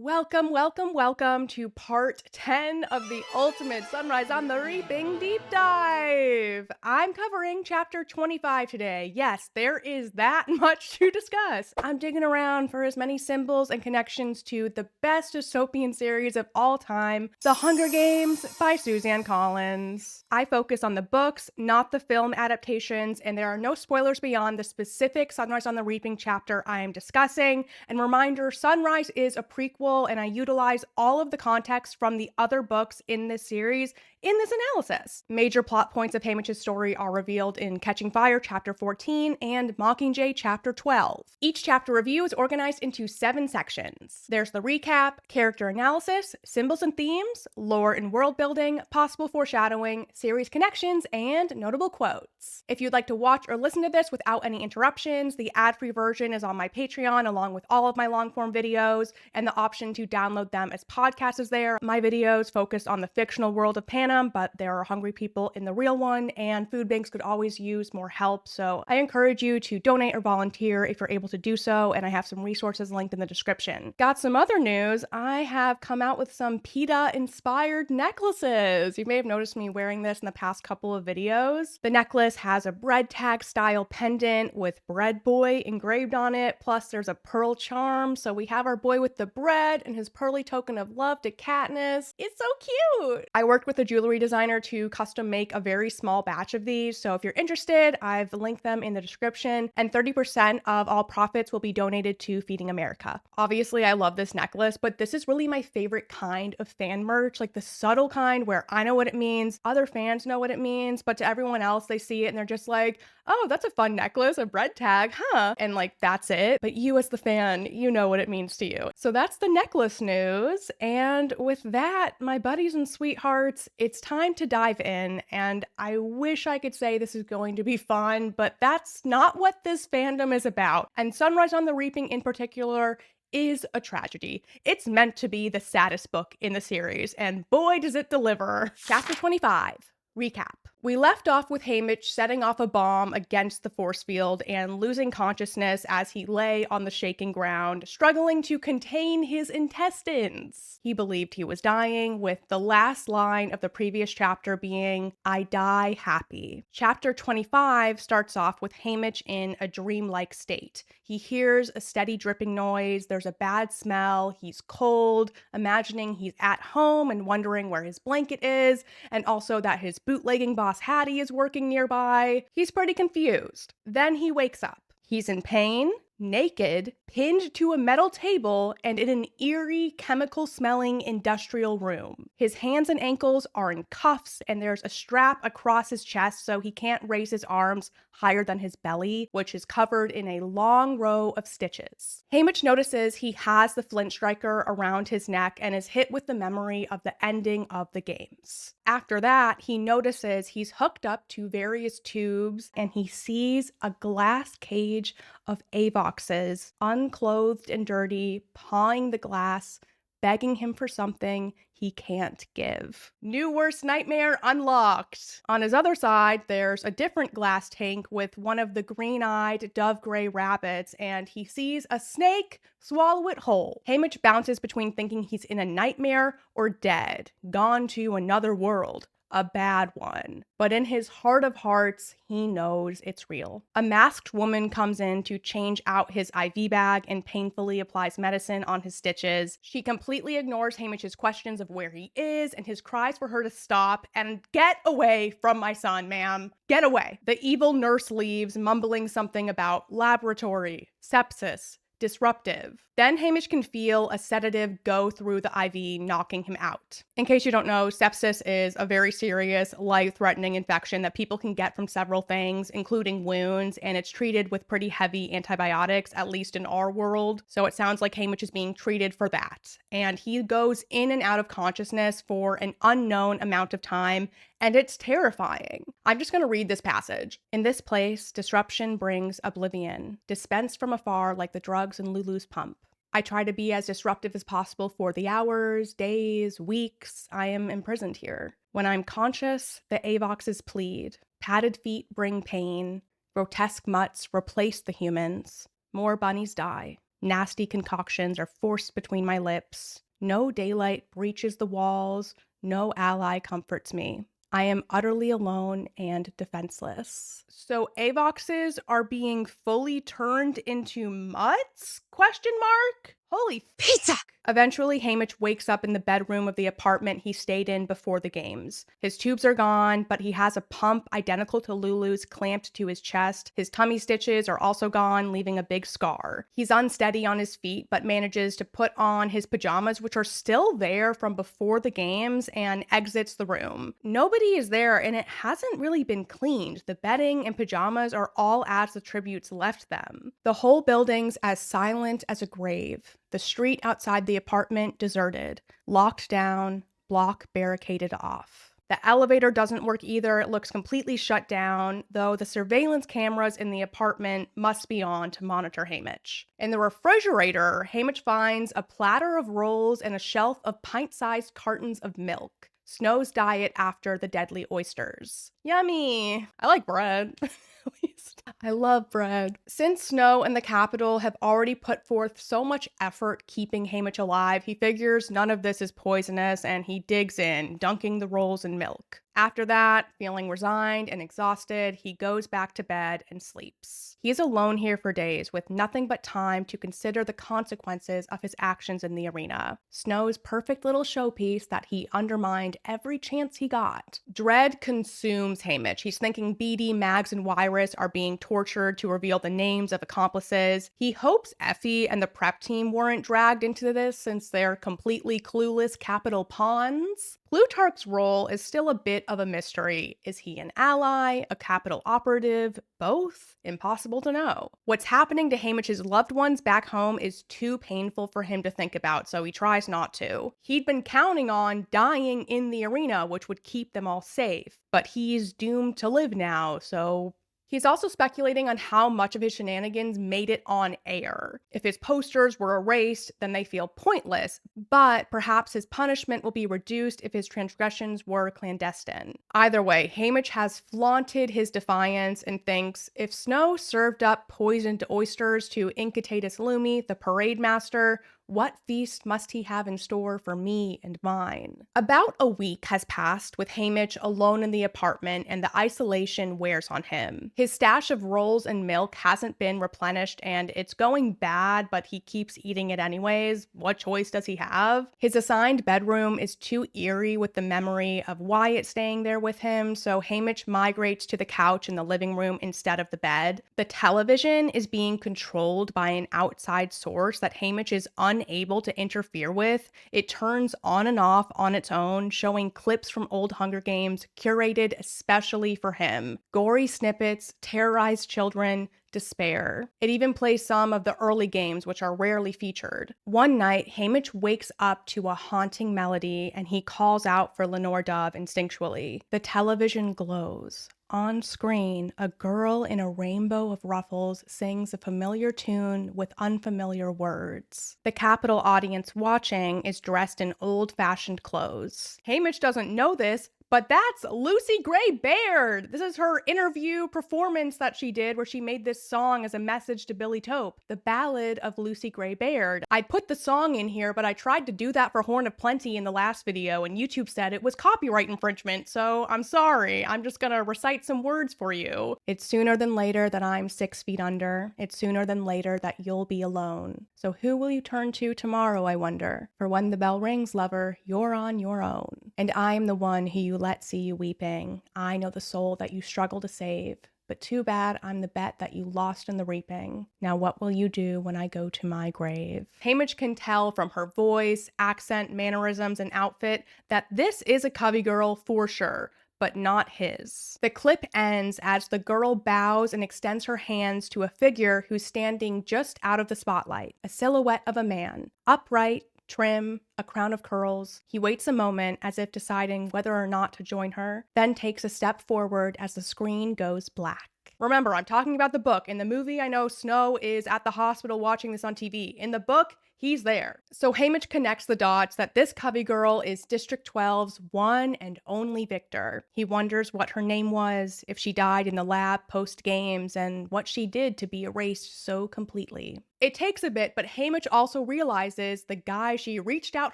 Welcome to part 10 of the Ultimate Sunrise on the Reaping Deep Dive. I'm covering chapter 25 today. Yes, there is that much to discuss. I'm digging around for as many symbols and connections to the best dystopian series of all time, The Hunger Games by Suzanne Collins. I focus on the books, not the film adaptations, and there are no spoilers beyond the specific Sunrise on the Reaping chapter I am discussing. And reminder, Sunrise is a prequel, and I utilize all of the context from the other books in this series in this analysis. Major plot points of Haymitch's story are revealed in Catching Fire chapter 14 and Mockingjay chapter 12. Each chapter review is organized into 7 sections. There's the recap, character analysis, symbols and themes, lore and world building, possible foreshadowing, series connections, and notable quotes. If you'd like to watch or listen to this without any interruptions, the ad-free version is on my Patreon along with all of my long-form videos, and the option to download them as podcasts is there. My videos focus on the fictional world of Panem, but there are hungry people in the real one, and food banks could always use more help, so I encourage you to donate or volunteer if you're able to do so, and I have some resources linked in the description. Got some other news. I have come out with some Peeta inspired necklaces. You may have noticed me wearing this in the past couple of videos. The necklace has a bread tag style pendant with Bread Boy engraved on it, plus there's a pearl charm, so we have our boy with the bread and his pearly token of love to Katniss. It's so cute! I worked with a jewelry designer to custom make a very small batch of these, so if you're interested, I've linked them in the description, and 30% of all profits will be donated to Feeding America. Obviously, I love this necklace, but this is really my favorite kind of fan merch, like the subtle kind where I know what it means, other fans know what it means, but to everyone else, they see it and they're just like, oh, that's a fun necklace, a bread tag, huh? And like, that's it. But you as the fan, you know what it means to you. So that's the necklace news. And with that, my buddies and sweethearts, it's time to dive in. And I wish I could say this is going to be fun, but that's not what this fandom is about. And Sunrise on the Reaping in particular is a tragedy. It's meant to be the saddest book in the series, and boy does it deliver. Chapter 25. Recap. We left off with Haymitch setting off a bomb against the force field and losing consciousness as he lay on the shaking ground, struggling to contain his intestines. He believed he was dying, with the last line of the previous chapter being, "I die happy." Chapter 25 starts off with Haymitch in a dreamlike state. He hears a steady dripping noise, there's a bad smell, he's cold, imagining he's at home and wondering where his blanket is, and also that his bootlegging boss Hattie is working nearby. He's pretty confused. Then he wakes up. He's in pain, naked, pinned to a metal table, and in an eerie, chemical-smelling industrial room. His hands and ankles are in cuffs, and there's a strap across his chest so he can't raise his arms higher than his belly, which is covered in a long row of stitches. Haymitch notices he has the flint striker around his neck and is hit with the memory of the ending of the games. After that, he notices he's hooked up to various tubes, and he sees a glass cage of Avoxes, unclothed and dirty, pawing the glass, begging him for something he can't give. New worst nightmare unlocked. On his other side, there's a different glass tank with one of the green-eyed dove gray rabbits, and he sees a snake swallow it whole. Haymitch bounces between thinking he's in a nightmare or dead, gone to another world. A bad one. But in his heart of hearts, he knows it's real. A masked woman comes in to change out his IV bag and painfully applies medicine on his stitches. She completely ignores Haymitch's questions of where he is and his cries for her to stop and get away from my son, ma'am. Get away. The evil nurse leaves, mumbling something about laboratory, sepsis, disruptive. Then Haymitch can feel a sedative go through the IV, knocking him out. In case you don't know, sepsis is a very serious, life-threatening infection that people can get from several things, including wounds, and it's treated with pretty heavy antibiotics, at least in our world. So it sounds like Haymitch is being treated for that. And he goes in and out of consciousness for an unknown amount of time, and it's terrifying. I'm just going to read this passage. In this place, disruption brings oblivion, dispensed from afar like the drugs in Lulu's pump. I try to be as disruptive as possible for the hours, days, weeks I am imprisoned here. When I'm conscious, the Avoxes plead. Padded feet bring pain. Grotesque mutts replace the humans. More bunnies die. Nasty concoctions are forced between my lips. No daylight breaches the walls. No ally comforts me. I am utterly alone and defenseless. So Avoxes are being fully turned into mutts? Question mark? Holy Peeta! Eventually, Haymitch wakes up in the bedroom of the apartment he stayed in before the games. His tubes are gone, but he has a pump identical to Lulu's clamped to his chest. His tummy stitches are also gone, leaving a big scar. He's unsteady on his feet, but manages to put on his pajamas, which are still there from before the games, and exits the room. Nobody is there, and it hasn't really been cleaned. The bedding and pajamas are all as the tributes left them. The whole building's as silent as a grave. The street outside the apartment deserted, locked down, block barricaded off. The elevator doesn't work either. It looks completely shut down, though the surveillance cameras in the apartment must be on to monitor Haymitch. In the refrigerator, Haymitch finds a platter of rolls and a shelf of pint-sized cartons of milk. Snow's diet after the deadly oysters. Yummy! I like bread. At least. I love bread. Since Snow and the Capitol have already put forth so much effort keeping Haymitch alive, he figures none of this is poisonous and he digs in, dunking the rolls in milk. After that, feeling resigned and exhausted, he goes back to bed and sleeps. He is alone here for days with nothing but time to consider the consequences of his actions in the arena. Snow's perfect little showpiece that he undermined every chance he got. Dread consumes Haymitch. He's thinking Beatty, Mags, and Wyrus are being tortured to reveal the names of accomplices. He hopes Effie and the prep team weren't dragged into this since they're completely clueless Capitol pawns. Plutarch's role is still a bit of a mystery. Is he an ally, a Capitol operative, both? Impossible to know. What's happening to Haymitch's loved ones back home is too painful for him to think about, so he tries not to. He'd been counting on dying in the arena, which would keep them all safe, but he's doomed to live now, so he's also speculating on how much of his shenanigans made it on air. If his posters were erased, then they feel pointless, but perhaps his punishment will be reduced if his transgressions were clandestine. Either way, Haymitch has flaunted his defiance and thinks, if Snow served up poisoned oysters to Incitatus Lumi, the parade master, what feast must he have in store for me and mine? About a week has passed with Haymitch alone in the apartment, and the isolation wears on him. His stash of rolls and milk hasn't been replenished, and it's going bad, but he keeps eating it anyways. What choice does he have? His assigned bedroom is too eerie with the memory of Wyatt staying there with him, so Haymitch migrates to the couch in the living room instead of the bed. The television is being controlled by an outside source that Haymitch is unable to interfere with. It turns on and off on its own, showing clips from old Hunger Games curated especially for him. Gory snippets, terrorized children, despair. It even plays some of the early games, which are rarely featured. One night, Haymitch wakes up to a haunting melody and he calls out for Lenore Dove instinctually. The television glows. On screen, a girl in a rainbow of ruffles sings a familiar tune with unfamiliar words. The Capitol audience watching is dressed in old-fashioned clothes. Haymitch doesn't know this, but that's Lucy Gray Baird. This is her interview performance that she did where she made this song as a message to Billy Tope, the Ballad of Lucy Gray Baird. I put the song in here, but I tried to do that for Horn of Plenty in the last video, and YouTube said it was copyright infringement, so I'm sorry. I'm just gonna recite some words for you. It's sooner than later that I'm 6 feet under. It's sooner than later that you'll be alone. So who will you turn to tomorrow, I wonder? For when the bell rings, lover, you're on your own. And I am the one who you let see you weeping. I know the soul that you struggle to save. But too bad I'm the bet that you lost in the reaping. Now what will you do when I go to my grave? Haymitch can tell from her voice, accent, mannerisms, and outfit that this is a Covey girl for sure, but not his. The clip ends as the girl bows and extends her hands to a figure who's standing just out of the spotlight, a silhouette of a man, upright, trim, a crown of curls. He waits a moment as if deciding whether or not to join her, then takes a step forward as the screen goes black. Remember, I'm talking about the book. In the movie, I know Snow is at the hospital watching this on TV. In the book, he's there. So Haymitch connects the dots that this Covey girl is District 12's one and only victor. He wonders what her name was, if she died in the lab post-games, and what she did to be erased so completely. It takes a bit, but Haymitch also realizes the guy she reached out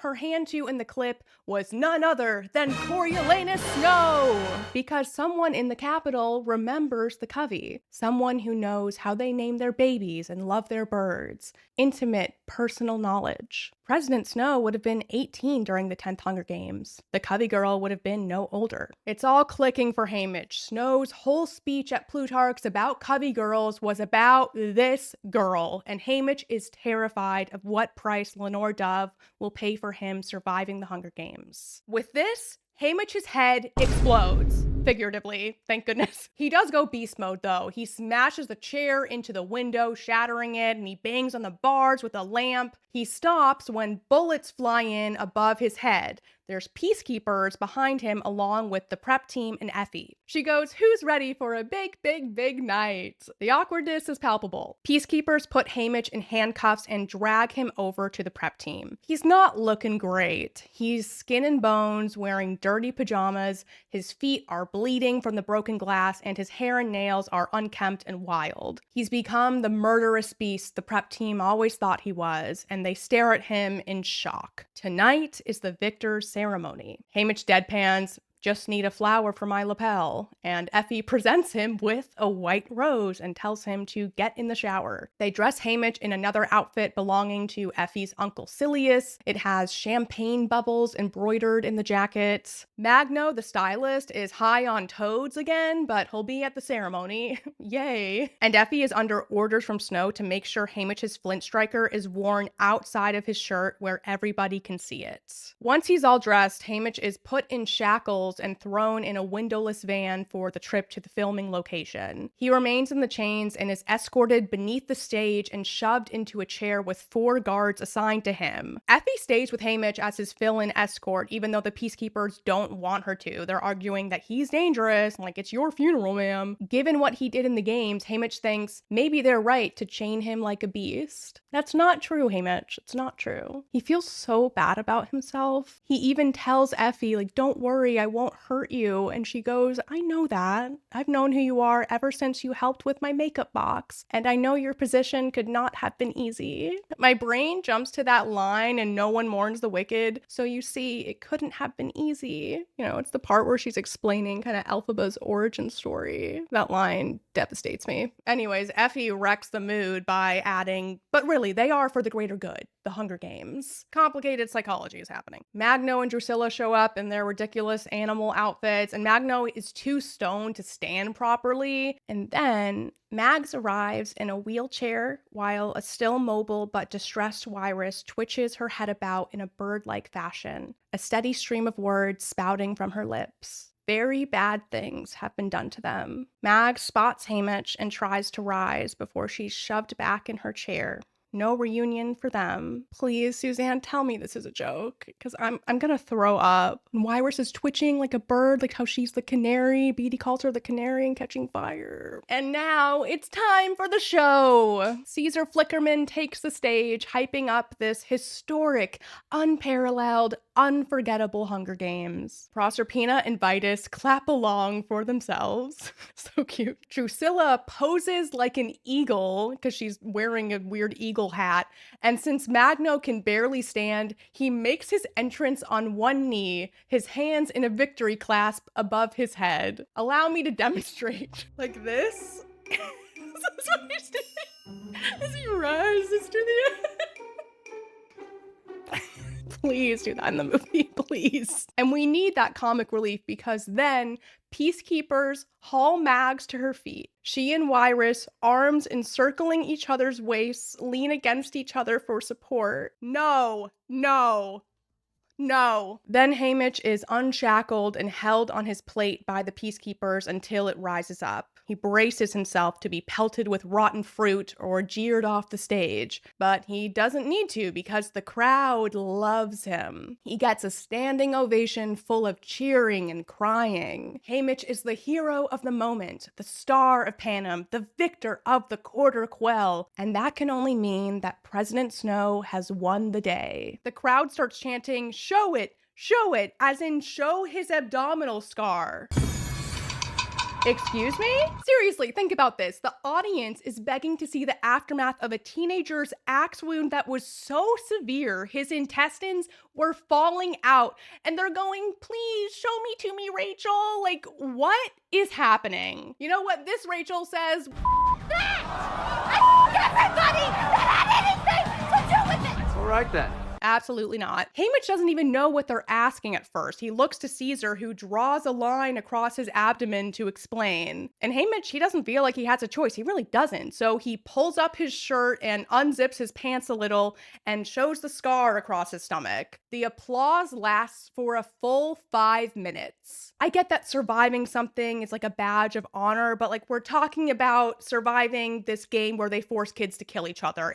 her hand to in the clip was none other than Coriolanus Snow! Because someone in the Capitol remembers the Covey. Someone who knows how they name their babies and love their birds. Intimate, personal knowledge. President Snow would have been 18 during the 10th Hunger Games. The Covey girl would have been no older. It's all clicking for Haymitch. Snow's whole speech at Plutarch's about Covey girls was about this girl, and Haymitch is terrified of what price Lenore Dove will pay for him surviving the Hunger Games. With this, Haymitch's head explodes. Figuratively, thank goodness. He does go beast mode though. He smashes the chair into the window, shattering it, and he bangs on the bars with a lamp. He stops when bullets fly in above his head. There's peacekeepers behind him along with the prep team and Effie. She goes, "Who's ready for a big, big, big night?" The awkwardness is palpable. Peacekeepers put Haymitch in handcuffs and drag him over to the prep team. He's not looking great. He's skin and bones, wearing dirty pajamas. His feet are bleeding from the broken glass, and his hair and nails are unkempt and wild. He's become the murderous beast the prep team always thought he was, and they stare at him in shock. Tonight is the victor's ceremony. Haymitch deadpans, "Just need a flower for my lapel," and Effie presents him with a white rose and tells him to get in the shower. They dress Haymitch in another outfit belonging to Effie's Uncle Silius. It has champagne bubbles embroidered in the jacket. Magno, the stylist, is high on toads again, but he'll be at the ceremony. Yay. And Effie is under orders from Snow to make sure Haymitch's flint striker is worn outside of his shirt where everybody can see it. Once he's all dressed, Haymitch is put in shackles and thrown in a windowless van for the trip to the filming location. He remains in the chains and is escorted beneath the stage and shoved into a chair with 4 guards assigned to him. Effie stays with Haymitch as his fill-in escort, even though the peacekeepers don't want her to. They're arguing that he's dangerous, like, it's your funeral, ma'am. Given what he did in the games, Haymitch thinks maybe they're right to chain him like a beast. That's not true, Haymitch. It's not true. He feels so bad about himself. He even tells Effie, like, "Don't worry, I won't hurt you." And she goes, "I know that. I've known who you are ever since you helped with my makeup box. And I know your position could not have been easy." My brain jumps to that line, "and no one mourns the wicked." So you see, it couldn't have been easy. You know, it's the part where she's explaining kind of Elphaba's origin story. That line devastates me. Anyways, Effie wrecks the mood by adding, "But really, they are for the greater good. The Hunger Games." Complicated psychology is happening. Magno and Drusilla show up in their ridiculous animal outfits, and Magno is too stoned to stand properly. And then Mags arrives in a wheelchair while a still mobile but distressed Wiress twitches her head about in a bird-like fashion, a steady stream of words spouting from her lips. Very bad things have been done to them. Mags spots Haymitch and tries to rise before she's shoved back in her chair. No reunion for them. Please, Suzanne, tell me this is a joke, because I'm gonna throw up. And Wiress is twitching like a bird, like how she's the canary. Beetee calls her the canary in Catching Fire. And now it's time for the show. Caesar Flickerman takes the stage, hyping up this historic, unparalleled, unforgettable Hunger Games. Proserpina and Vitus clap along for themselves. So cute. Drusilla poses like an eagle because she's wearing a weird eagle hat. And since Magno can barely stand, he makes his entrance on one knee, his hands in a victory clasp above his head. Allow me to demonstrate. Like this. This is what he's doing as he rises to the Please do that in the movie, please. And we need that comic relief because then peacekeepers haul Mags to her feet. She and Wiress, arms encircling each other's waists, lean against each other for support. No, no, no. Then Haymitch is unshackled and held on his plate by the peacekeepers until it rises up. He braces himself to be pelted with rotten fruit or jeered off the stage, but he doesn't need to because the crowd loves him. He gets a standing ovation full of cheering and crying. Haymitch is the hero of the moment, the star of Panem, the victor of the quarter quell, and that can only mean that President Snow has won the day. The crowd starts chanting, "Show it," as in show his abdominal scar. Excuse me? Seriously, think about this. The audience is begging to see the aftermath of a teenager's axe wound that was so severe his intestines were falling out, and they're going, "Please show me to me, Rachel." Like, what is happening? You know what this Rachel says? That! I need everybody that had anything to do with it! All right then. Absolutely not. Haymitch doesn't even know what they're asking at first. He looks to Caesar, who draws a line across his abdomen to explain. And Haymitch, he doesn't feel like he has a choice. He really doesn't. So he pulls up his shirt and unzips his pants a little and shows the scar across his stomach. The applause lasts for a full 5 minutes. I get that surviving something is like a badge of honor, but like we're talking about surviving this game where they force kids to kill each other.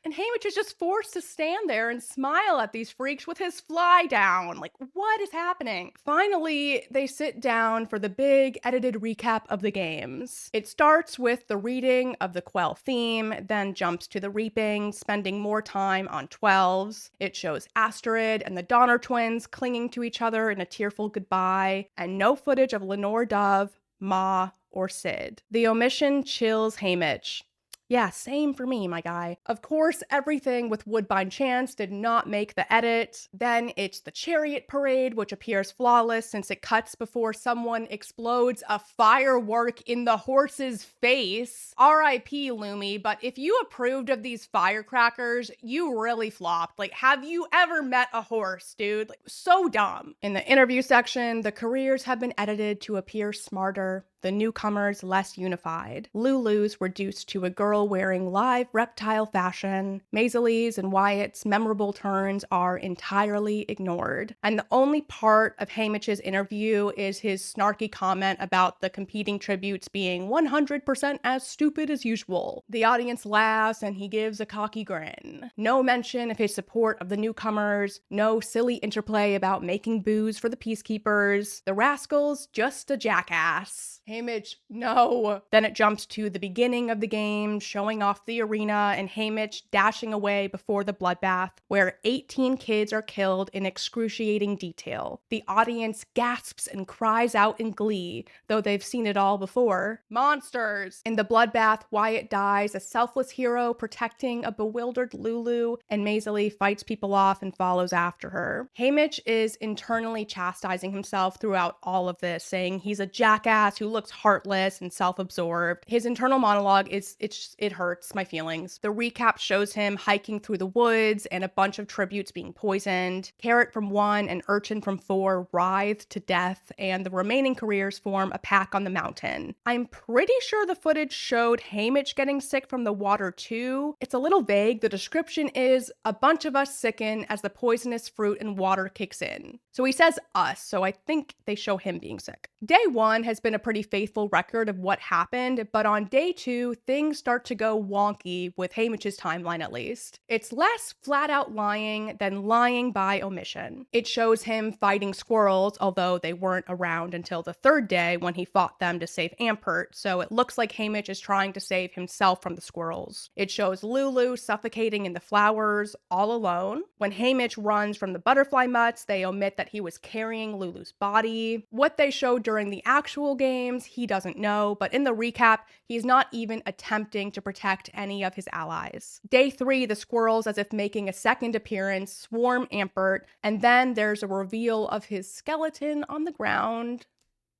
And Haymitch is just forced to stand there and smile at these freaks with his fly down. Like, what is happening? Finally, they sit down for the big edited recap of the games. It starts with the reading of the Quell theme, then jumps to the reaping, spending more time on 12s. It shows Astrid and the Donner twins clinging to each other in a tearful goodbye, and no footage of Lenore Dove, Ma, or Sid. The omission chills Haymitch. Yeah, same for me, my guy. Of course, everything with Woodbine Chance did not make the edit. Then it's the chariot parade, which appears flawless since it cuts before someone explodes a firework in the horse's face. R.I.P. Lumi, but if you approved of these firecrackers, you really flopped. Like, have you ever met a horse, dude? Like, so dumb. In the interview section, the careers have been edited to appear smarter, the newcomers less unified. Lulu's reduced to a girl wearing live reptile fashion. Maisley's and Wyatt's memorable turns are entirely ignored. And the only part of Haymitch's interview is his snarky comment about the competing tributes being 100% as stupid as usual. The audience laughs and he gives a cocky grin. No mention of his support of the newcomers, no silly interplay about making booze for the peacekeepers. The rascal's just a jackass. Haymitch, no. Then it jumps to the beginning of the game, showing off the arena and Haymitch dashing away before the bloodbath, where 18 kids are killed in excruciating detail. The audience gasps and cries out in glee, though they've seen it all before. Monsters! In the bloodbath, Wyatt dies, a selfless hero protecting a bewildered Lulu, and Maisley fights people off and follows after her. Haymitch is internally chastising himself throughout all of this, saying he's a jackass who looks heartless and self-absorbed. His internal monologue it hurts my feelings. The recap shows him hiking through the woods and a bunch of tributes being poisoned. Carrot from 1 and Urchin from 4 writhe to death, and the remaining careers form a pack on the mountain. I'm pretty sure the footage showed Haymitch getting sick from the water too. It's a little vague. The description is, a bunch of us sicken as the poisonous fruit and water kicks in. So he says us, so I think they show him being sick. Day 1 has been a pretty faithful record of what happened, but on day 2, things start to go wonky with Haymitch's timeline at least. It's less flat out lying than lying by omission. It shows him fighting squirrels, although they weren't around until the 3rd day when he fought them to save Ampert, so it looks like Haymitch is trying to save himself from the squirrels. It shows Lulu suffocating in the flowers all alone. When Haymitch runs from the butterfly mutts, they omit that he was carrying Lulu's body. What they showed during the actual games, he doesn't know, but in the recap, he's not even attempting to protect any of his allies. Day 3, the squirrels, as if making a second appearance, swarm Ampert, and then there's a reveal of his skeleton on the ground.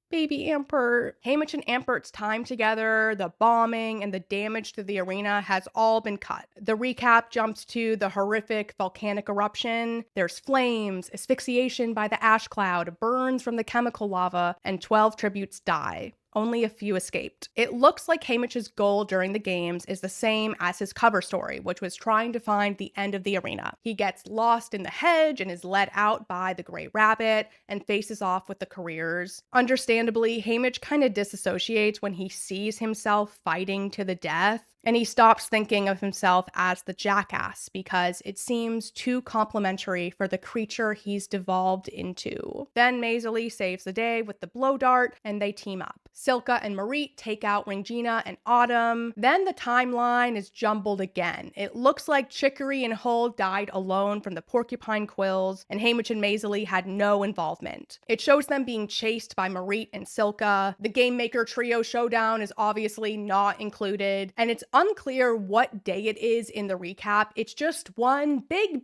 Baby Ampert. Haymitch and Ampert's time together, the bombing, and the damage to the arena has all been cut. The recap jumps to the horrific volcanic eruption. There's flames, asphyxiation by the ash cloud, burns from the chemical lava, and 12 tributes die. only a few escaped. It looks like Haymitch's goal during the games is the same as his cover story, which was trying to find the end of the arena. He gets lost in the hedge and is led out by the Gray Rabbit and faces off with the careers. Understandably, Haymitch kind of disassociates when he sees himself fighting to the death, and he stops thinking of himself as the jackass because it seems too complimentary for the creature he's devolved into. Then Maisie saves the day with the blow dart, and they team up. Silka and Marit take out Regina and Autumn. Then the timeline is jumbled again. It looks like Chicory and Hull died alone from the porcupine quills, and Haymitch and Maisie had no involvement. It shows them being chased by Marit and Silka. The Game Maker Trio showdown is obviously not included, and it's unclear what day it is in the recap. It's just one big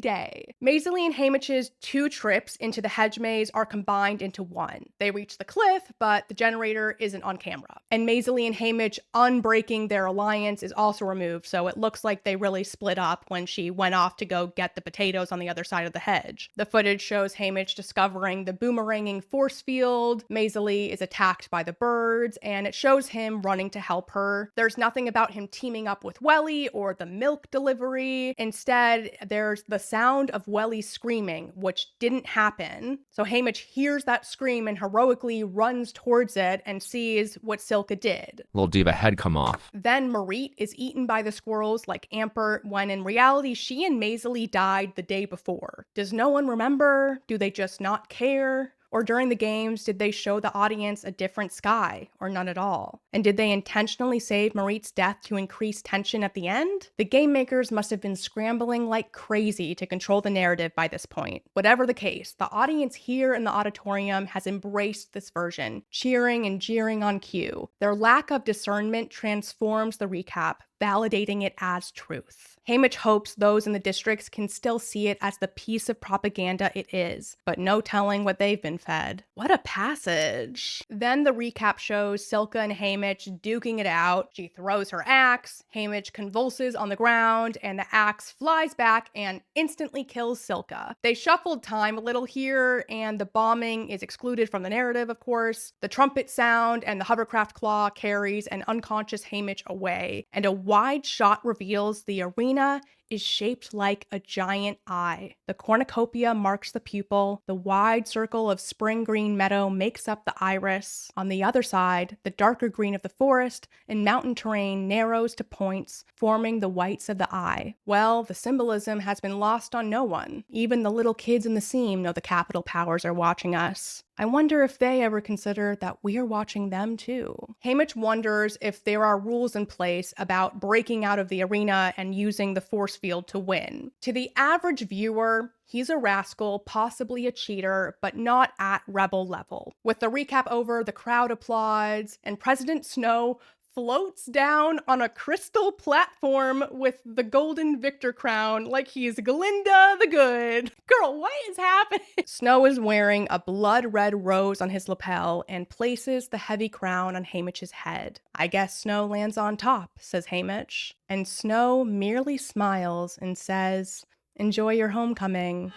day. Maisie and Haymitch's 2 trips into the hedge maze are combined into one. They reach the cliff, but the generator isn't on camera. And Maisie and Haymitch unbreaking their alliance is also removed, so it looks like they really split up when she went off to go get the potatoes on the other side of the hedge. The footage shows Haymitch discovering the boomeranging force field. Maisie is attacked by the birds, and it shows him running to help her. There's nothing about him teaming up with Welly or the milk delivery. Instead, there's the sound of Welly screaming, which didn't happen. So Haymitch hears that scream and heroically runs towards it and sees what Silka did. Little diva head come off. Then Marit is eaten by the squirrels like Ampert, when in reality she and Maisie died the day before. Does no one remember? Do they just not care? Or during the games, did they show the audience a different sky, or none at all? And did they intentionally save Marit's death to increase tension at the end? The game makers must have been scrambling like crazy to control the narrative by this point. Whatever the case, the audience here in the auditorium has embraced this version, cheering and jeering on cue. Their lack of discernment transforms the recap, validating it as truth. Haymitch hopes those in the districts can still see it as the piece of propaganda it is, but no telling what they've been fed. What a passage. Then the recap shows Silka and Haymitch duking it out. She throws her axe, Haymitch convulses on the ground, and the axe flies back and instantly kills Silka. They shuffled time a little here, and the bombing is excluded from the narrative, of course. The trumpet sound and the hovercraft claw carries an unconscious Haymitch away, and a wide shot reveals the arena is shaped like a giant eye. The cornucopia marks the pupil. The wide circle of spring green meadow makes up the iris. On the other side, the darker green of the forest and mountain terrain narrows to points, forming the whites of the eye. Well, the symbolism has been lost on no one. Even the little kids in the seam know the capital powers are watching us. I wonder if they ever consider that we're watching them too. Haymitch wonders if there are rules in place about breaking out of the arena and using the force field to win. To the average viewer, he's a rascal, possibly a cheater, but not at rebel level. With the recap over, the crowd applauds, and President Snow floats down on a crystal platform with the golden victor crown like he's Glinda the Good. Girl, what is happening? Snow is wearing a blood red rose on his lapel and places the heavy crown on Haymitch's head. I guess Snow lands on top, says Haymitch. And Snow merely smiles and says, "Enjoy your homecoming."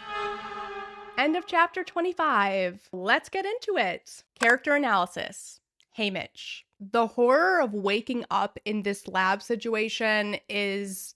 End of chapter 25. Let's get into it. Character analysis. Haymitch. The horror of waking up in this lab situation it's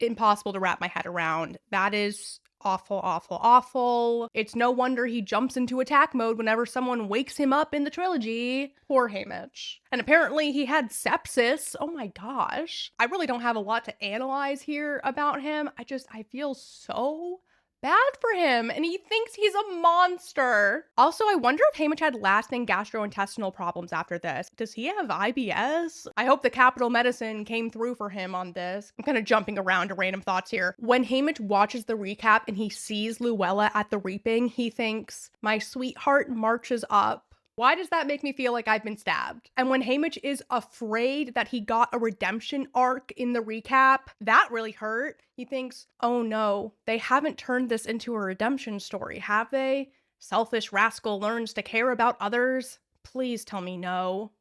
impossible to wrap my head around. That is awful. It's no wonder he jumps into attack mode whenever someone wakes him up in the trilogy. Poor Haymitch. And apparently he had sepsis. Oh my gosh. I really don't have a lot to analyze here about him. I feel so bad for him, and he thinks he's a monster. Also, I wonder if Haymitch had lasting gastrointestinal problems after this. Does he have IBS? I hope the capital medicine came through for him on this. I'm kind of jumping around to random thoughts here. When Haymitch watches the recap and he sees Luella at the reaping, he thinks, "My sweetheart marches up." Why does that make me feel like I've been stabbed? And when Haymitch is afraid that he got a redemption arc in the recap, that really hurt. He thinks, oh no, they haven't turned this into a redemption story, have they? Selfish rascal learns to care about others. Please tell me no.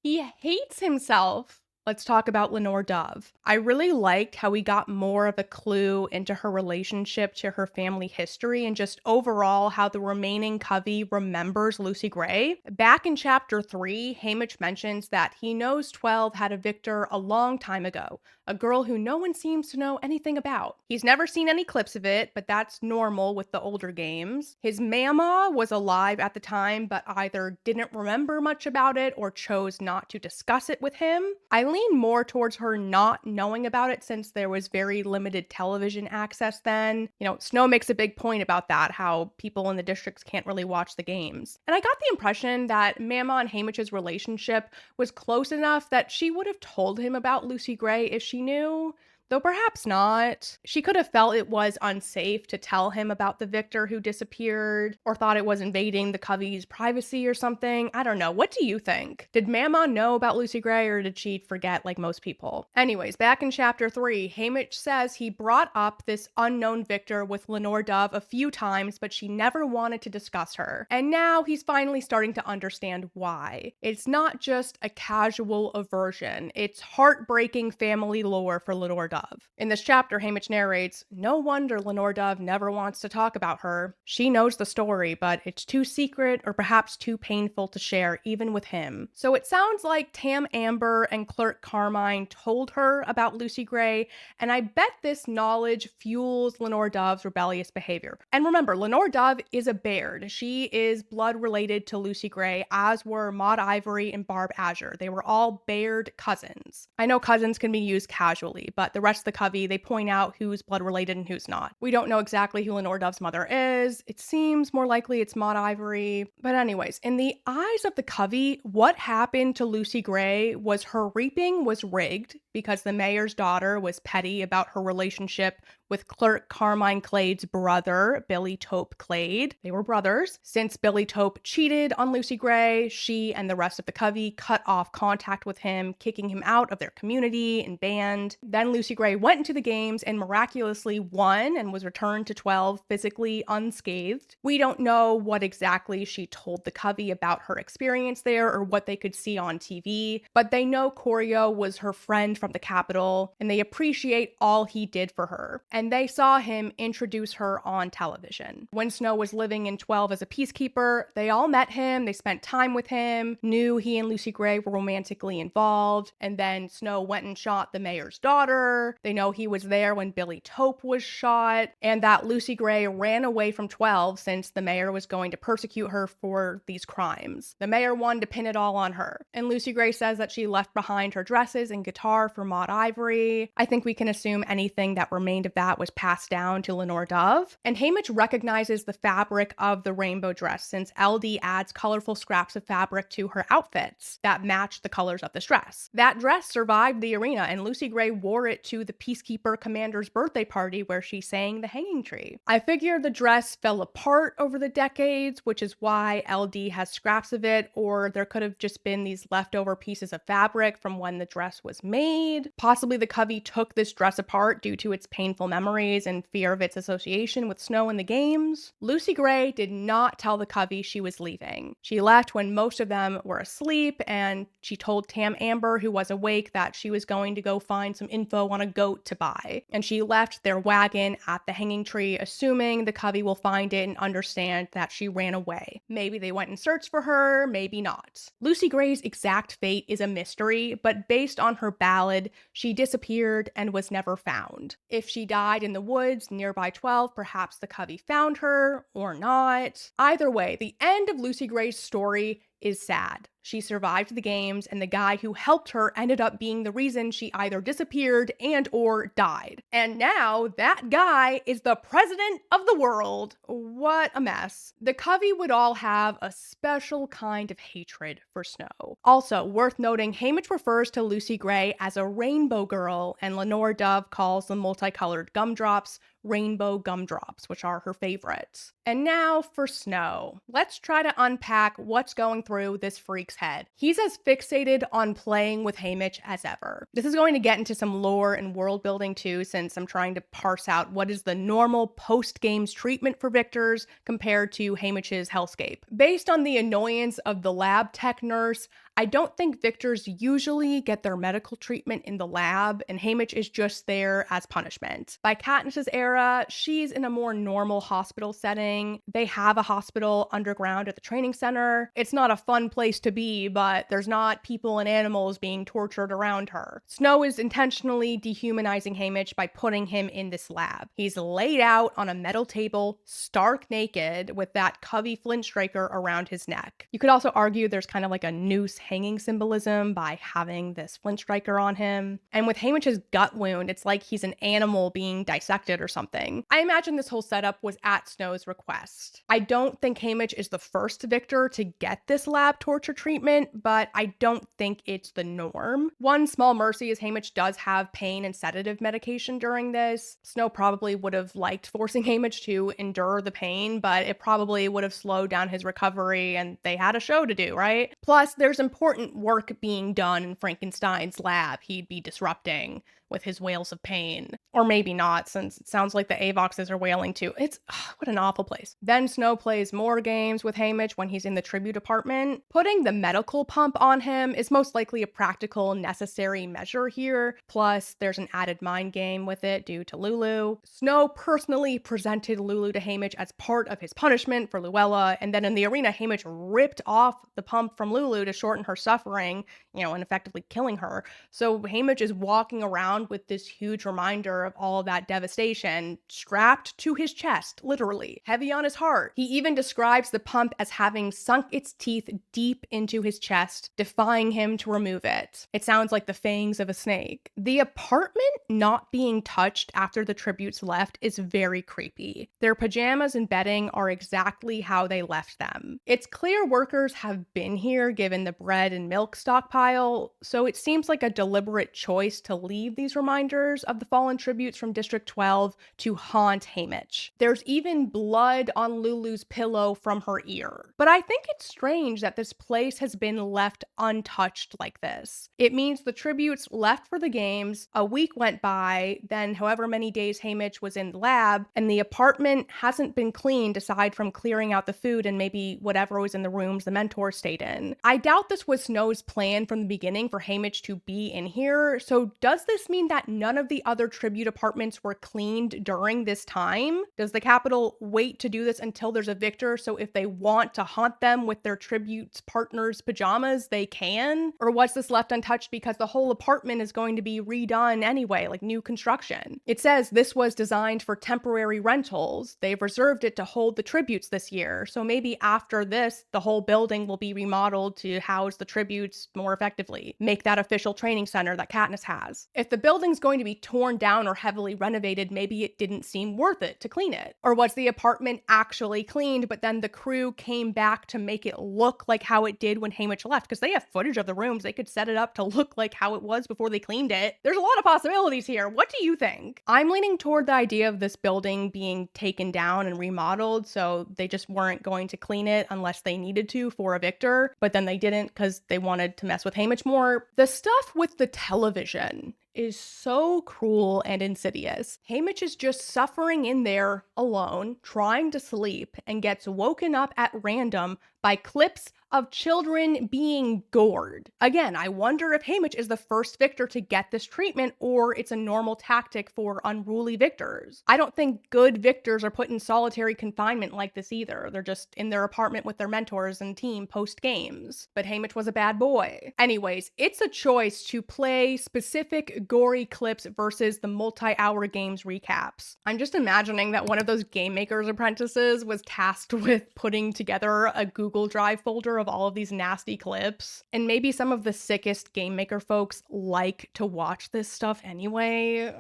He hates himself. Let's talk about Lenore Dove. I really liked how we got more of a clue into her relationship to her family history and just overall how the remaining Covey remembers Lucy Gray. Back in chapter 3, Haymitch mentions that he knows 12 had a Victor a long time ago, a girl who no one seems to know anything about. He's never seen any clips of it, but that's normal with the older games. His mama was alive at the time, but either didn't remember much about it or chose not to discuss it with him. I lean more towards her not knowing about it since there was very limited television access then. Snow makes a big point about that, how people in the districts can't really watch the games. And I got the impression that Mama and Haymitch's relationship was close enough that she would have told him about Lucy Gray if she knew. Though perhaps not. She could have felt it was unsafe to tell him about the Victor who disappeared, or thought it was invading the Covey's privacy or something. I don't know. What do you think? Did Mama know about Lucy Gray, or did she forget like most people? Anyways, back in chapter 3, Haymitch says he brought up this unknown Victor with Lenore Dove a few times, but she never wanted to discuss her. And now he's finally starting to understand why. It's not just a casual aversion. It's heartbreaking family lore for Lenore Dove. In this chapter, Haymitch narrates, "No wonder Lenore Dove never wants to talk about her. She knows the story, but it's too secret or perhaps too painful to share even with him." So it sounds like Tam Amber and Clerk Carmine told her about Lucy Gray, and I bet this knowledge fuels Lenore Dove's rebellious behavior. And remember, Lenore Dove is a Baird. She is blood related to Lucy Gray, as were Maud Ivory and Barb Azure. They were all Baird cousins. I know cousins can be used casually, but the rest of the Covey, they point out who's blood related and who's not. We don't know exactly who Lenore Dove's mother is. It seems more likely it's Maud Ivory. But anyways, in the eyes of the Covey, what happened to Lucy Gray was her reaping was rigged because the mayor's daughter was petty about her relationship with Clerk Carmine Clade's brother, Billy Tope Clade. They were brothers. Since Billy Tope cheated on Lucy Gray, she and the rest of the Covey cut off contact with him, kicking him out of their community and band. Then Lucy Gray went into the games and miraculously won and was returned to 12 physically unscathed. We don't know what exactly she told the Covey about her experience there or what they could see on TV, but they know Corio was her friend from the Capitol, and they appreciate all he did for her. And they saw him introduce her on television. When Snow was living in 12 as a peacekeeper, they all met him, they spent time with him, knew he and Lucy Gray were romantically involved, and then Snow went and shot the mayor's daughter. They know he was there when Billy Tope was shot, and that Lucy Gray ran away from 12 since the mayor was going to persecute her for these crimes. The mayor wanted to pin it all on her, and Lucy Gray says that she left behind her dresses and guitar for Maud Ivory. I think we can assume anything that remained of that was passed down to Lenore Dove. And Haymitch recognizes the fabric of the rainbow dress since LD adds colorful scraps of fabric to her outfits that match the colors of this dress. That dress survived the arena, and Lucy Gray wore it to the Peacekeeper Commander's birthday party where she sang The Hanging Tree. I figure the dress fell apart over the decades, which is why LD has scraps of it, or there could have just been these leftover pieces of fabric from when the dress was made. Possibly the Covey took this dress apart due to its painful memories and fear of its association with Snow in the games. Lucy Gray did not tell the Covey she was leaving. She left when most of them were asleep, and she told Tam Amber, who was awake, that she was going to go find some info on a goat to buy. And she left their wagon at the hanging tree, assuming the Covey will find it and understand that she ran away. Maybe they went and searched for her, maybe not. Lucy Gray's exact fate is a mystery, but based on her ballad, she disappeared and was never found. If she died in the woods nearby 12, perhaps the Covey found her, or not. Either way, the end of Lucy Gray's story is sad. She survived the games, and the guy who helped her ended up being the reason she either disappeared and or died. And now that guy is the president of the world. What a mess. The Covey would all have a special kind of hatred for Snow. Also, worth noting, Haymitch refers to Lucy Gray as a rainbow girl, and Lenore Dove calls the multicolored gumdrops rainbow gumdrops, which are her favorites. And now for Snow. Let's try to unpack what's going through this freak's head. He's as fixated on playing with Haymitch as ever. This is going to get into some lore and world building too, since I'm trying to parse out what is the normal post-games treatment for victors compared to Haymitch's hellscape. Based on the annoyance of the lab tech nurse, I don't think victors usually get their medical treatment in the lab, and Haymitch is just there as punishment. By Katniss's era, she's in a more normal hospital setting. They have a hospital underground at the training center. It's not a fun place to be, but there's not people and animals being tortured around her. Snow is intentionally dehumanizing Haymitch by putting him in this lab. He's laid out on a metal table, stark naked, with that Covey flint striker around his neck. You could also argue there's kind of like a noose hanging symbolism by having this flint striker on him. And with Haymitch's gut wound, it's like he's an animal being dissected or something. I imagine this whole setup was at Snow's request. I don't think Haymitch is the first victor to get this lab torture treatment, but I don't think it's the norm. One small mercy is Haymitch does have pain and sedative medication during this. Snow probably would have liked forcing Haymitch to endure the pain, but it probably would have slowed down his recovery, and they had a show to do, right? Plus, there's important work being done in Frankenstein's lab he'd be disrupting with his wails of pain. Or maybe not, since it sounds like the Avoxes are wailing too. What an awful place. Then Snow plays more games with Haymitch when he's in the tribute apartment. Putting the medical pump on him is most likely a practical, necessary measure here. Plus, there's an added mind game with it due to Lulu. Snow personally presented Lulu to Haymitch as part of his punishment for Luella, and then in the arena, Haymitch ripped off the pump from Lulu to shorten her suffering, and effectively killing her. So Haymitch is walking around with this huge reminder of all of that devastation strapped to his chest, literally, heavy on his heart. He even describes the pump as having sunk its teeth deep into his chest, defying him to remove it. It sounds like the fangs of a snake. The apartment not being touched after the tributes left is very creepy. Their pajamas and bedding are exactly how they left them. It's clear workers have been here given the bread and milk stockpile, so it seems like a deliberate choice to leave these reminders of the fallen tributes from District 12 to haunt Haymitch. There's even blood on Lulu's pillow from her ear. But I think it's strange that this place has been left untouched like this. It means the tributes left for the games, a week went by, then however many days Haymitch was in the lab, and the apartment hasn't been cleaned aside from clearing out the food and maybe whatever was in the rooms the mentor stayed in. I doubt this was Snow's plan from the beginning for Haymitch to be in here, so does this mean that none of the other tribute apartments were cleaned during this time? Does the Capitol wait to do this until there's a victor, so if they want to haunt them with their tribute's partner's pajamas, they can? Or was this left untouched because the whole apartment is going to be redone anyway, like new construction? It says this was designed for temporary rentals. They've reserved it to hold the tributes this year, so maybe after this, the whole building will be remodeled to house the tributes more effectively. Make that official training center that Katniss has. If the building's going to be torn down or heavily renovated, maybe it didn't seem worth it to clean it. Or was the apartment actually cleaned, but then the crew came back to make it look like how it did when Haymitch left? Because they have footage of the rooms. They could set it up to look like how it was before they cleaned it. There's a lot of possibilities here. What do you think? I'm leaning toward the idea of this building being taken down and remodeled, so they just weren't going to clean it unless they needed to for a victor, but then they didn't because they wanted to mess with Haymitch more. The stuff with the television is so cruel and insidious. Haymitch is just suffering in there alone, trying to sleep, and gets woken up at random by clips of children being gored. Again, I wonder if Haymitch is the first victor to get this treatment, or it's a normal tactic for unruly victors. I don't think good victors are put in solitary confinement like this either. They're just in their apartment with their mentors and team post-games. But Haymitch was a bad boy. Anyways, it's a choice to play specific gory clips versus the multi-hour games recaps. I'm just imagining that one of those game makers apprentices was tasked with putting together a Google Drive folder of all of these nasty clips. And maybe some of the sickest game maker folks like to watch this stuff anyway.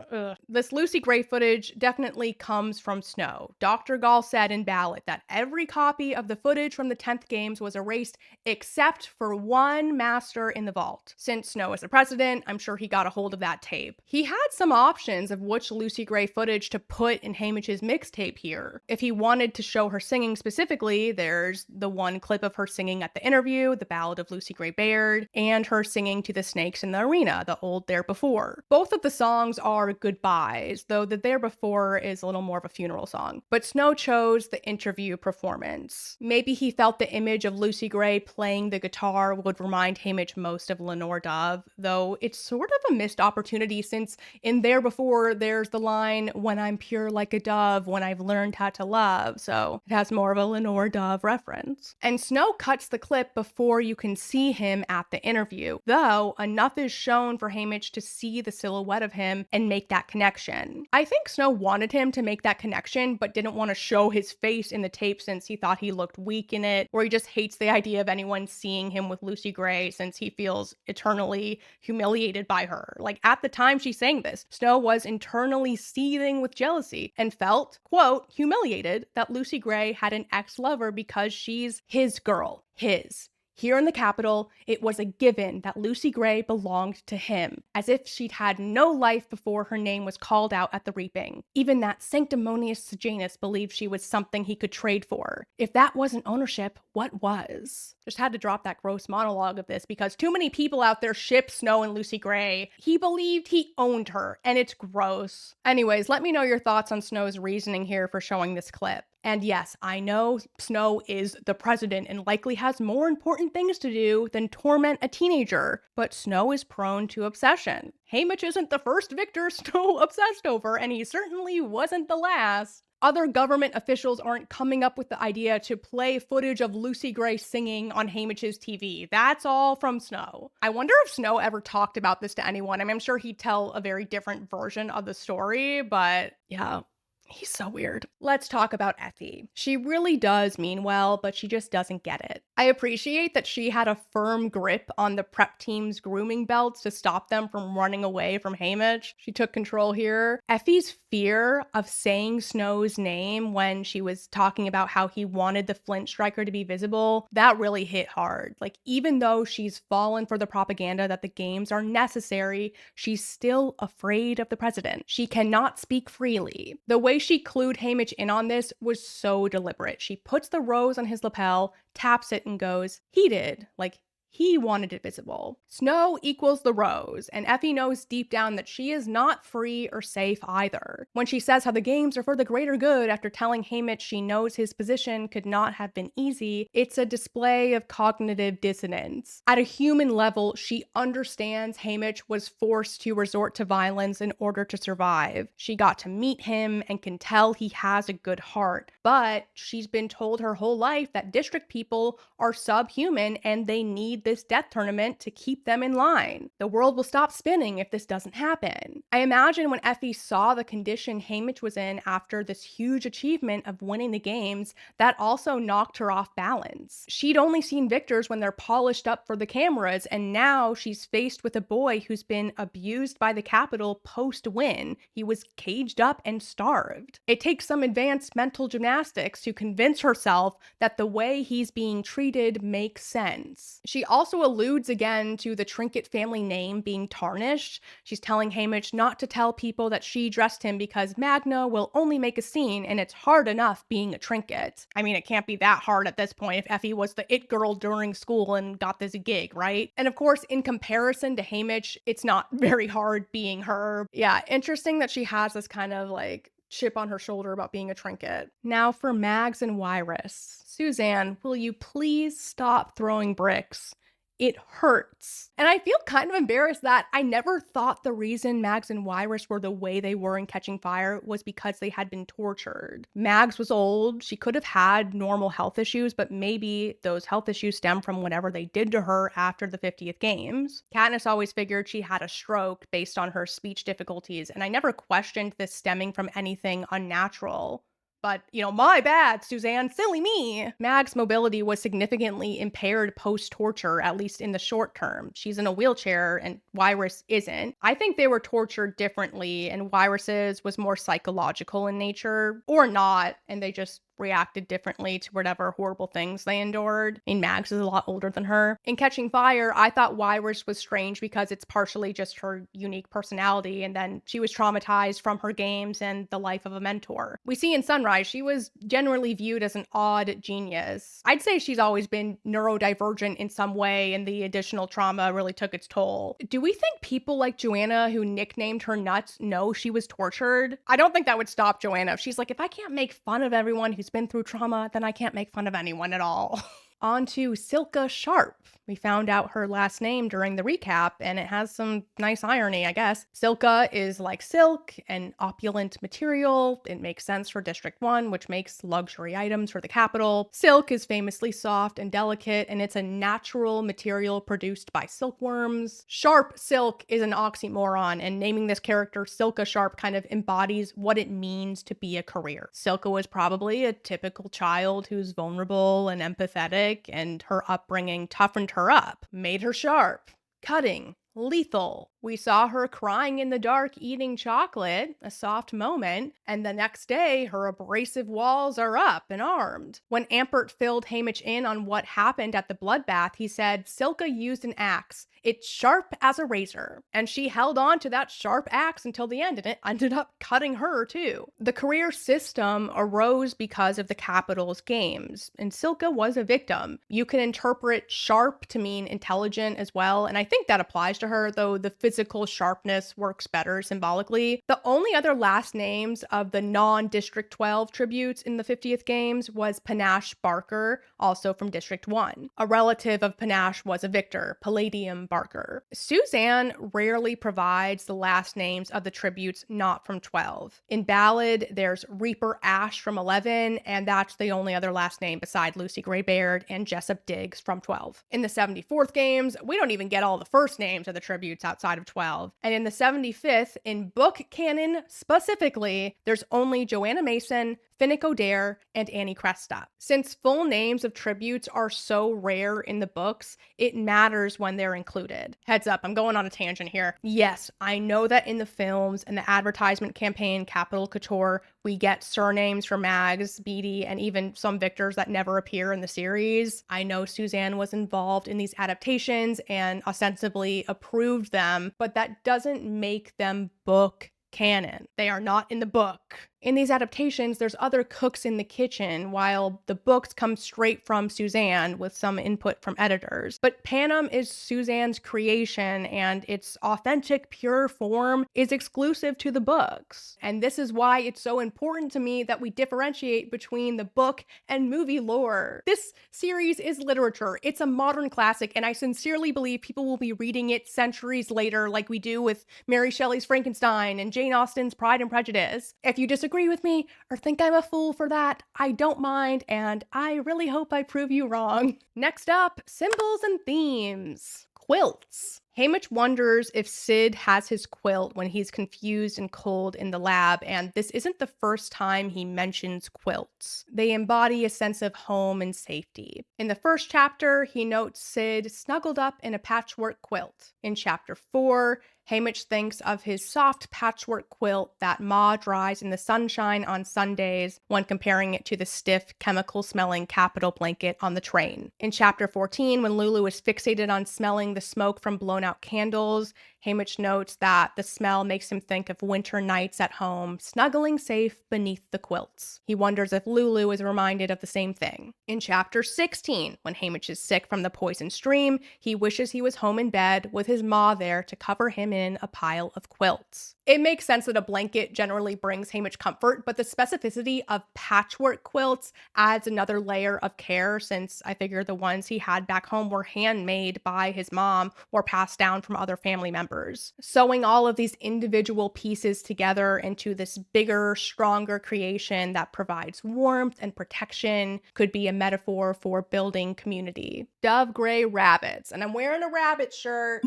This Lucy Gray footage definitely comes from Snow. Dr. Gall said in Ballot that every copy of the footage from the 10th games was erased except for one master in the vault. Since Snow is the president, I'm sure he got a hold of that tape. He had some options of which Lucy Gray footage to put in Haymitch's mixtape here. If he wanted to show her singing specifically, there's the one clip of her singing at the Interview, The Ballad of Lucy Gray Baird, and her singing to the snakes in the arena, the old There Before. Both of the songs are goodbyes, though the There Before is a little more of a funeral song. But Snow chose the Interview performance. Maybe he felt the image of Lucy Gray playing the guitar would remind Haymitch most of Lenore Dove, though it's sort of a missed opportunity since in There Before there's the line, "When I'm pure like a dove, when I've learned how to love," so it has more of a Lenore Dove reference. And Snow cuts the clip before you can see him at the Interview, though enough is shown for Haymitch to see the silhouette of him and make that connection. I think Snow wanted him to make that connection, but didn't want to show his face in the tape since he thought he looked weak in it, or he just hates the idea of anyone seeing him with Lucy Gray since he feels eternally humiliated by her. Like, at the time she sang this, Snow was internally seething with jealousy and felt, quote, humiliated that Lucy Gray had an ex-lover because she's his girl. His. Here in the Capitol, it was a given that Lucy Gray belonged to him, as if she'd had no life before her name was called out at the reaping. Even that sanctimonious Sejanus believed she was something he could trade for. If that wasn't ownership, what was? Just had to drop that gross monologue of this because too many people out there ship Snow and Lucy Gray. He believed he owned her, and it's gross. Anyways, let me know your thoughts on Snow's reasoning here for showing this clip. And yes, I know Snow is the president and likely has more important things to do than torment a teenager, but Snow is prone to obsession. Haymitch isn't the first victor Snow obsessed over, and he certainly wasn't the last. Other government officials aren't coming up with the idea to play footage of Lucy Gray singing on Haymitch's TV. That's all from Snow. I wonder if Snow ever talked about this to anyone. I mean, I'm sure he'd tell a very different version of the story, but yeah. He's so weird. Let's talk about Effie. She really does mean well, but she just doesn't get it. I appreciate that she had a firm grip on the prep team's grooming belts to stop them from running away from Haymitch. She took control here. Effie's fear of saying Snow's name when she was talking about how he wanted the Flint Striker to be visible, that really hit hard. Like, even though she's fallen for the propaganda that the games are necessary, she's still afraid of the president. She cannot speak freely. The way she clued Haymitch in on this was so deliberate. She puts the rose on his lapel, taps it, and goes, "He did." Like, he wanted it visible. Snow equals the rose, and Effie knows deep down that she is not free or safe either. When she says how the games are for the greater good after telling Haymitch she knows his position could not have been easy, it's a display of cognitive dissonance. At a human level, she understands Haymitch was forced to resort to violence in order to survive. She got to meet him and can tell he has a good heart, but she's been told her whole life that district people are subhuman and they need this death tournament to keep them in line. The world will stop spinning if this doesn't happen. I imagine when Effie saw the condition Haymitch was in after this huge achievement of winning the games, that also knocked her off balance. She'd only seen victors when they're polished up for the cameras, and now she's faced with a boy who's been abused by the Capitol post-win. He was caged up and starved. It takes some advanced mental gymnastics to convince herself that the way he's being treated makes sense. She also alludes again to the Trinket family name being tarnished. She's telling Haymitch not to tell people that she dressed him because Magna will only make a scene and it's hard enough being a Trinket. I mean, it can't be that hard at this point if Effie was the it girl during school and got this gig, right? And of course, in comparison to Haymitch, it's not very hard being her. Yeah, interesting that she has this kind of like chip on her shoulder about being a Trinket. Now for Mags and Wyrus. Suzanne, will you please stop throwing bricks? It hurts. And I feel kind of embarrassed that I never thought the reason Mags and Wyrus were the way they were in Catching Fire was because they had been tortured. Mags was old. She could have had normal health issues, but maybe those health issues stem from whatever they did to her after the 50th games. Katniss always figured she had a stroke based on her speech difficulties, and I never questioned this stemming from anything unnatural. But, my bad, Suzanne, silly me. Mag's mobility was significantly impaired post-torture, at least in the short term. She's in a wheelchair and Wyrus isn't. I think they were tortured differently and Wyrus's was more psychological in nature, or not, and they just reacted differently to whatever horrible things they endured. I mean, Mags is a lot older than her. In Catching Fire, I thought Wyrish was strange because it's partially just her unique personality, and then she was traumatized from her games and the life of a mentor. We see in Sunrise, she was generally viewed as an odd genius. I'd say she's always been neurodivergent in some way, and the additional trauma really took its toll. Do we think people like Joanna, who nicknamed her nuts, know she was tortured? I don't think that would stop Joanna. If she's like, if I can't make fun of everyone who's been through trauma, then I can't make fun of anyone at all. On to Silka Sharp. We found out her last name during the recap, and it has some nice irony, I guess. Silka is like silk, an opulent material. It makes sense for District 1, which makes luxury items for the capital. Silk is famously soft and delicate, and it's a natural material produced by silkworms. Sharp silk is an oxymoron, and naming this character Silka Sharp kind of embodies what it means to be a career. Silka was probably a typical child who's vulnerable and empathetic, and her upbringing toughened her up, made her sharp, cutting, lethal. We saw her crying in the dark eating chocolate, a soft moment, and the next day her abrasive walls are up and armed. When Ampert filled Haymitch in on what happened at the bloodbath, he said Silka used an axe. It's sharp as a razor. And she held on to that sharp axe until the end, and it ended up cutting her too. The career system arose because of the capital's games, and Silka was a victim. You can interpret sharp to mean intelligent as well, and I think that applies to her, though the physical sharpness works better symbolically. The only other last names of the non-District 12 tributes in the 50th games was Panache Barker, also from District 1. A relative of Panache was a victor, Palladium Barker. Suzanne rarely provides the last names of the tributes not from 12. In Ballad, there's Reaper Ash from 11, and that's the only other last name beside Lucy Greybeard and Jessup Diggs from 12. In the 74th games, we don't even get all the first names of the tributes outside of 12. And in the 75th, in book canon specifically, there's only Joanna Mason, Finnick O'Dare, and Annie Cresta. Since full names of tributes are so rare in the books, it matters when they're included. Heads up, I'm going on a tangent here. Yes, I know that in the films and the advertisement campaign Capital Couture, we get surnames for Mags, Beatty, and even some victors that never appear in the series. I know Suzanne was involved in these adaptations and ostensibly approved them, but that doesn't make them book canon. They are not in the book. In these adaptations, there's other cooks in the kitchen, while the books come straight from Suzanne with some input from editors. But Panem is Suzanne's creation, and its authentic, pure form is exclusive to the books. And this is why it's so important to me that we differentiate between the book and movie lore. This series is literature. It's a modern classic, and I sincerely believe people will be reading it centuries later, like we do with Mary Shelley's Frankenstein and Jane Austen's Pride and Prejudice. If you disagree with me or think I'm a fool for that, I don't mind, and I really hope I prove you wrong. Next up, symbols and themes. Quilts. Haymitch wonders if Sid has his quilt when he's confused and cold in the lab, and this isn't the first time he mentions quilts. They embody a sense of home and safety. In the first chapter, he notes Sid snuggled up in a patchwork quilt. In chapter 4, Haymitch thinks of his soft patchwork quilt that Ma dries in the sunshine on Sundays when comparing it to the stiff, chemical-smelling Capitol blanket on the train. In chapter 14, when Lulu is fixated on smelling the smoke from blown-out candles, Haymitch notes that the smell makes him think of winter nights at home, snuggling safe beneath the quilts. He wonders if Lulu is reminded of the same thing. In chapter 16, when Haymitch is sick from the poison stream, he wishes he was home in bed with his Ma there to cover him in a pile of quilts. It makes sense that a blanket generally brings Haymitch comfort, but the specificity of patchwork quilts adds another layer of care, since I figure the ones he had back home were handmade by his mom or passed down from other family members. Sewing all of these individual pieces together into this bigger, stronger creation that provides warmth and protection could be a metaphor for building community. Dove gray rabbits, and I'm wearing a rabbit shirt.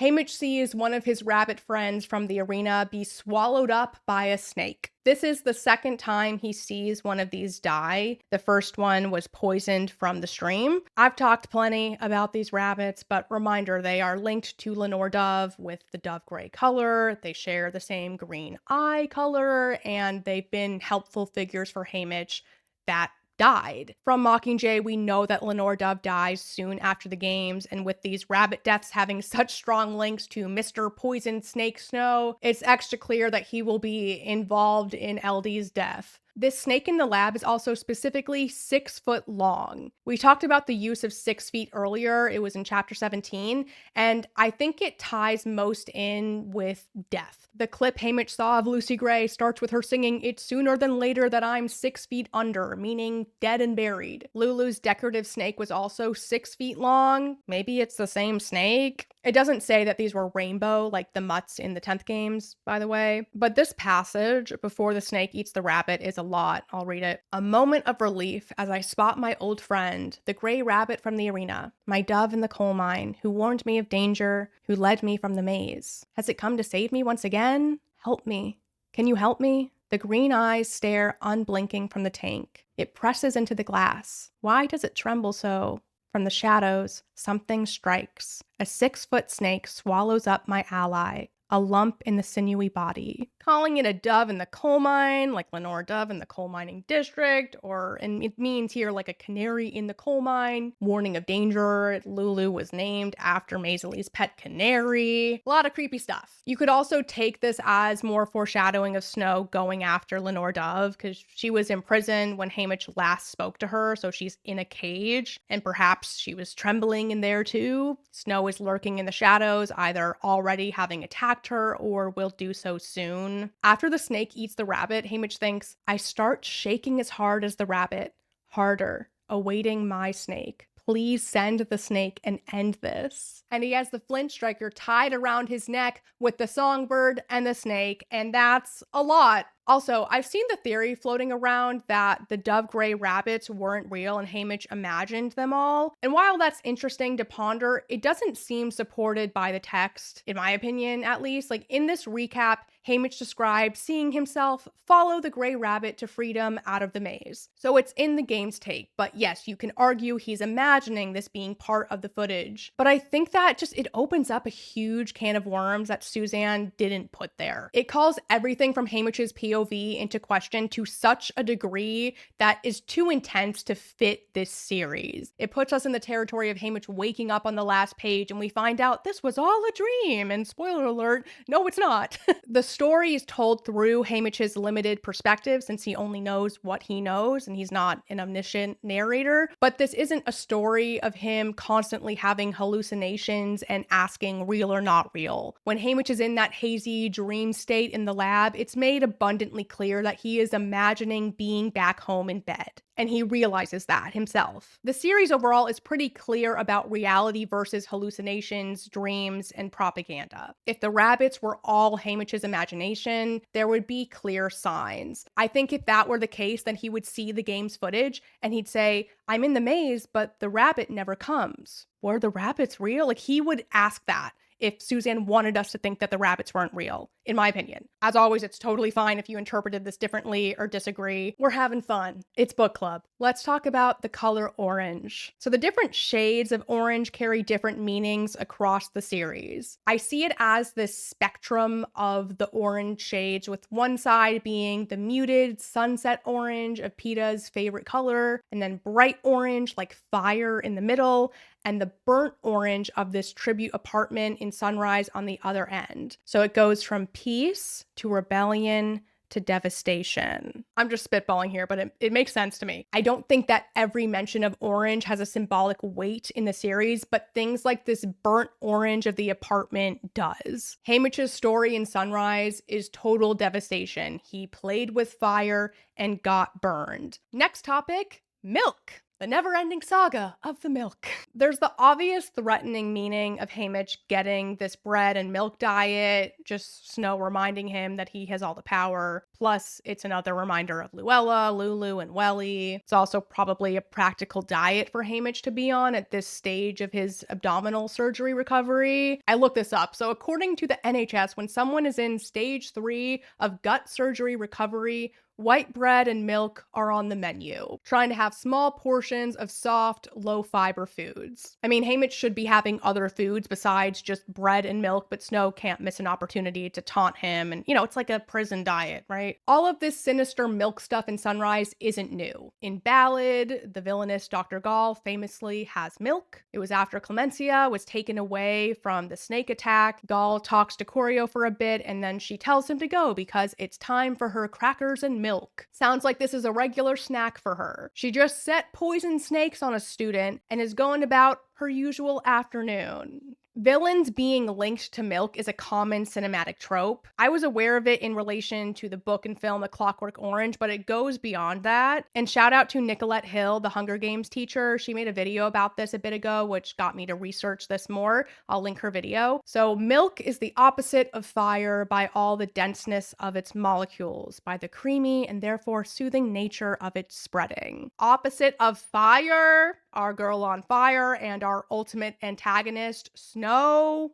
Haymitch sees one of his rabbit friends from the arena be swallowed up by a snake. This is the second time he sees one of these die. The first one was poisoned from the stream. I've talked plenty about these rabbits, but reminder, they are linked to Lenore Dove with the dove gray color. They share the same green eye color, and they've been helpful figures for Haymitch that died. From Mockingjay, we know that Lenore Dove dies soon after the games, and with these rabbit deaths having such strong links to Mr. Poison Snake Snow, it's extra clear that he will be involved in LD's death. This snake in the lab is also specifically 6 foot long. We talked about the use of 6 feet earlier, it was in chapter 17, and I think it ties most in with death. The clip Haymitch saw of Lucy Gray starts with her singing, "It's sooner than later that I'm 6 feet under," meaning dead and buried. Lulu's decorative snake was also 6 feet long. Maybe it's the same snake? It doesn't say that these were rainbow like the mutts in the 10th games, by the way. But this passage, before the snake eats the rabbit, is a lot. I'll read it. "A moment of relief as I spot my old friend, the gray rabbit from the arena, my dove in the coal mine, who warned me of danger, who led me from the maze. Has it come to save me once again? Help me. Can you help me?" The green eyes stare unblinking from the tank. It presses into the glass. Why does it tremble so? From the shadows, something strikes. A 6-foot snake swallows up my ally, a lump in the sinewy body. Calling it a dove in the coal mine, like Lenore Dove in the coal mining district, and it means here like a canary in the coal mine. Warning of danger, Lulu was named after Maisie's pet canary. A lot of creepy stuff. You could also take this as more foreshadowing of Snow going after Lenore Dove, because she was in prison when Haymitch last spoke to her, so she's in a cage, and perhaps she was trembling in there too. Snow is lurking in the shadows, either already having attacked her or will do so soon. After the snake eats the rabbit, Haymitch thinks, "I start shaking as hard as the rabbit. Harder, awaiting my snake. Please send the snake and end this." And he has the flint striker tied around his neck with the songbird and the snake, and that's a lot. Also, I've seen the theory floating around that the dove gray rabbits weren't real and Haymitch imagined them all. And while that's interesting to ponder, it doesn't seem supported by the text, in my opinion, at least. Like in this recap, Haymitch described seeing himself follow the gray rabbit to freedom out of the maze. So it's in the game's take, but yes, you can argue he's imagining this being part of the footage. But I think that it opens up a huge can of worms that Suzanne didn't put there. It calls everything from Haymitch's POV into question to such a degree that is too intense to fit this series. It puts us in the territory of Haymitch waking up on the last page and we find out this was all a dream, and spoiler alert, no it's not. The story is told through Haymitch's limited perspective since he only knows what he knows and he's not an omniscient narrator, but this isn't a story of him constantly having hallucinations and asking real or not real. When Haymitch is in that hazy dream state in the lab, it's made abundantly clear that he is imagining being back home in bed. And he realizes that himself. The series overall is pretty clear about reality versus hallucinations, dreams, and propaganda. If the rabbits were all Haymitch's imagination, there would be clear signs. I think if that were the case, then he would see the game's footage and he'd say, "I'm in the maze, but the rabbit never comes. Were the rabbits real?" Like he would ask that if Suzanne wanted us to think that the rabbits weren't real, in my opinion. As always, it's totally fine if you interpreted this differently or disagree. We're having fun. It's book club. Let's talk about the color orange. So the different shades of orange carry different meanings across the series. I see it as this spectrum of the orange shades, with one side being the muted sunset orange of Peeta's favorite color, and then bright orange like fire in the middle, and the burnt orange of this tribute apartment in Sunrise on the other end. So it goes from peace to rebellion to devastation. I'm just spitballing here, but it makes sense to me. I don't think that every mention of orange has a symbolic weight in the series, but things like this burnt orange of the apartment does. Haymitch's story in Sunrise is total devastation. He played with fire and got burned. Next topic, milk. The never-ending saga of the milk. There's the obvious threatening meaning of Haymitch getting this bread and milk diet, just Snow reminding him that he has all the power. Plus, it's another reminder of Luella, Lulu, and Welly. It's also probably a practical diet for Haymitch to be on at this stage of his abdominal surgery recovery. I looked this up. So according to the NHS, when someone is in stage 3 of gut surgery recovery, white bread and milk are on the menu, trying to have small portions of soft, low-fiber foods. I mean, Haymitch should be having other foods besides just bread and milk, but Snow can't miss an opportunity to taunt him, and, it's like a prison diet, right? All of this sinister milk stuff in Sunrise isn't new. In Ballad, the villainous Dr. Gall famously has milk. It was after Clemencia was taken away from the snake attack. Gall talks to Corio for a bit, and then she tells him to go because it's time for her crackers and milk. Sounds like this is a regular snack for her. She just set poison snakes on a student and is going about her usual afternoon. Villains being linked to milk is a common cinematic trope. I was aware of it in relation to the book and film A Clockwork Orange, but it goes beyond that. And shout out to Nicolette Hill, the Hunger Games teacher. She made a video about this a bit ago, which got me to research this more. I'll link her video. So milk is the opposite of fire by all the denseness of its molecules, by the creamy and therefore soothing nature of its spreading. Opposite of fire, our girl on fire and our ultimate antagonist, Snow.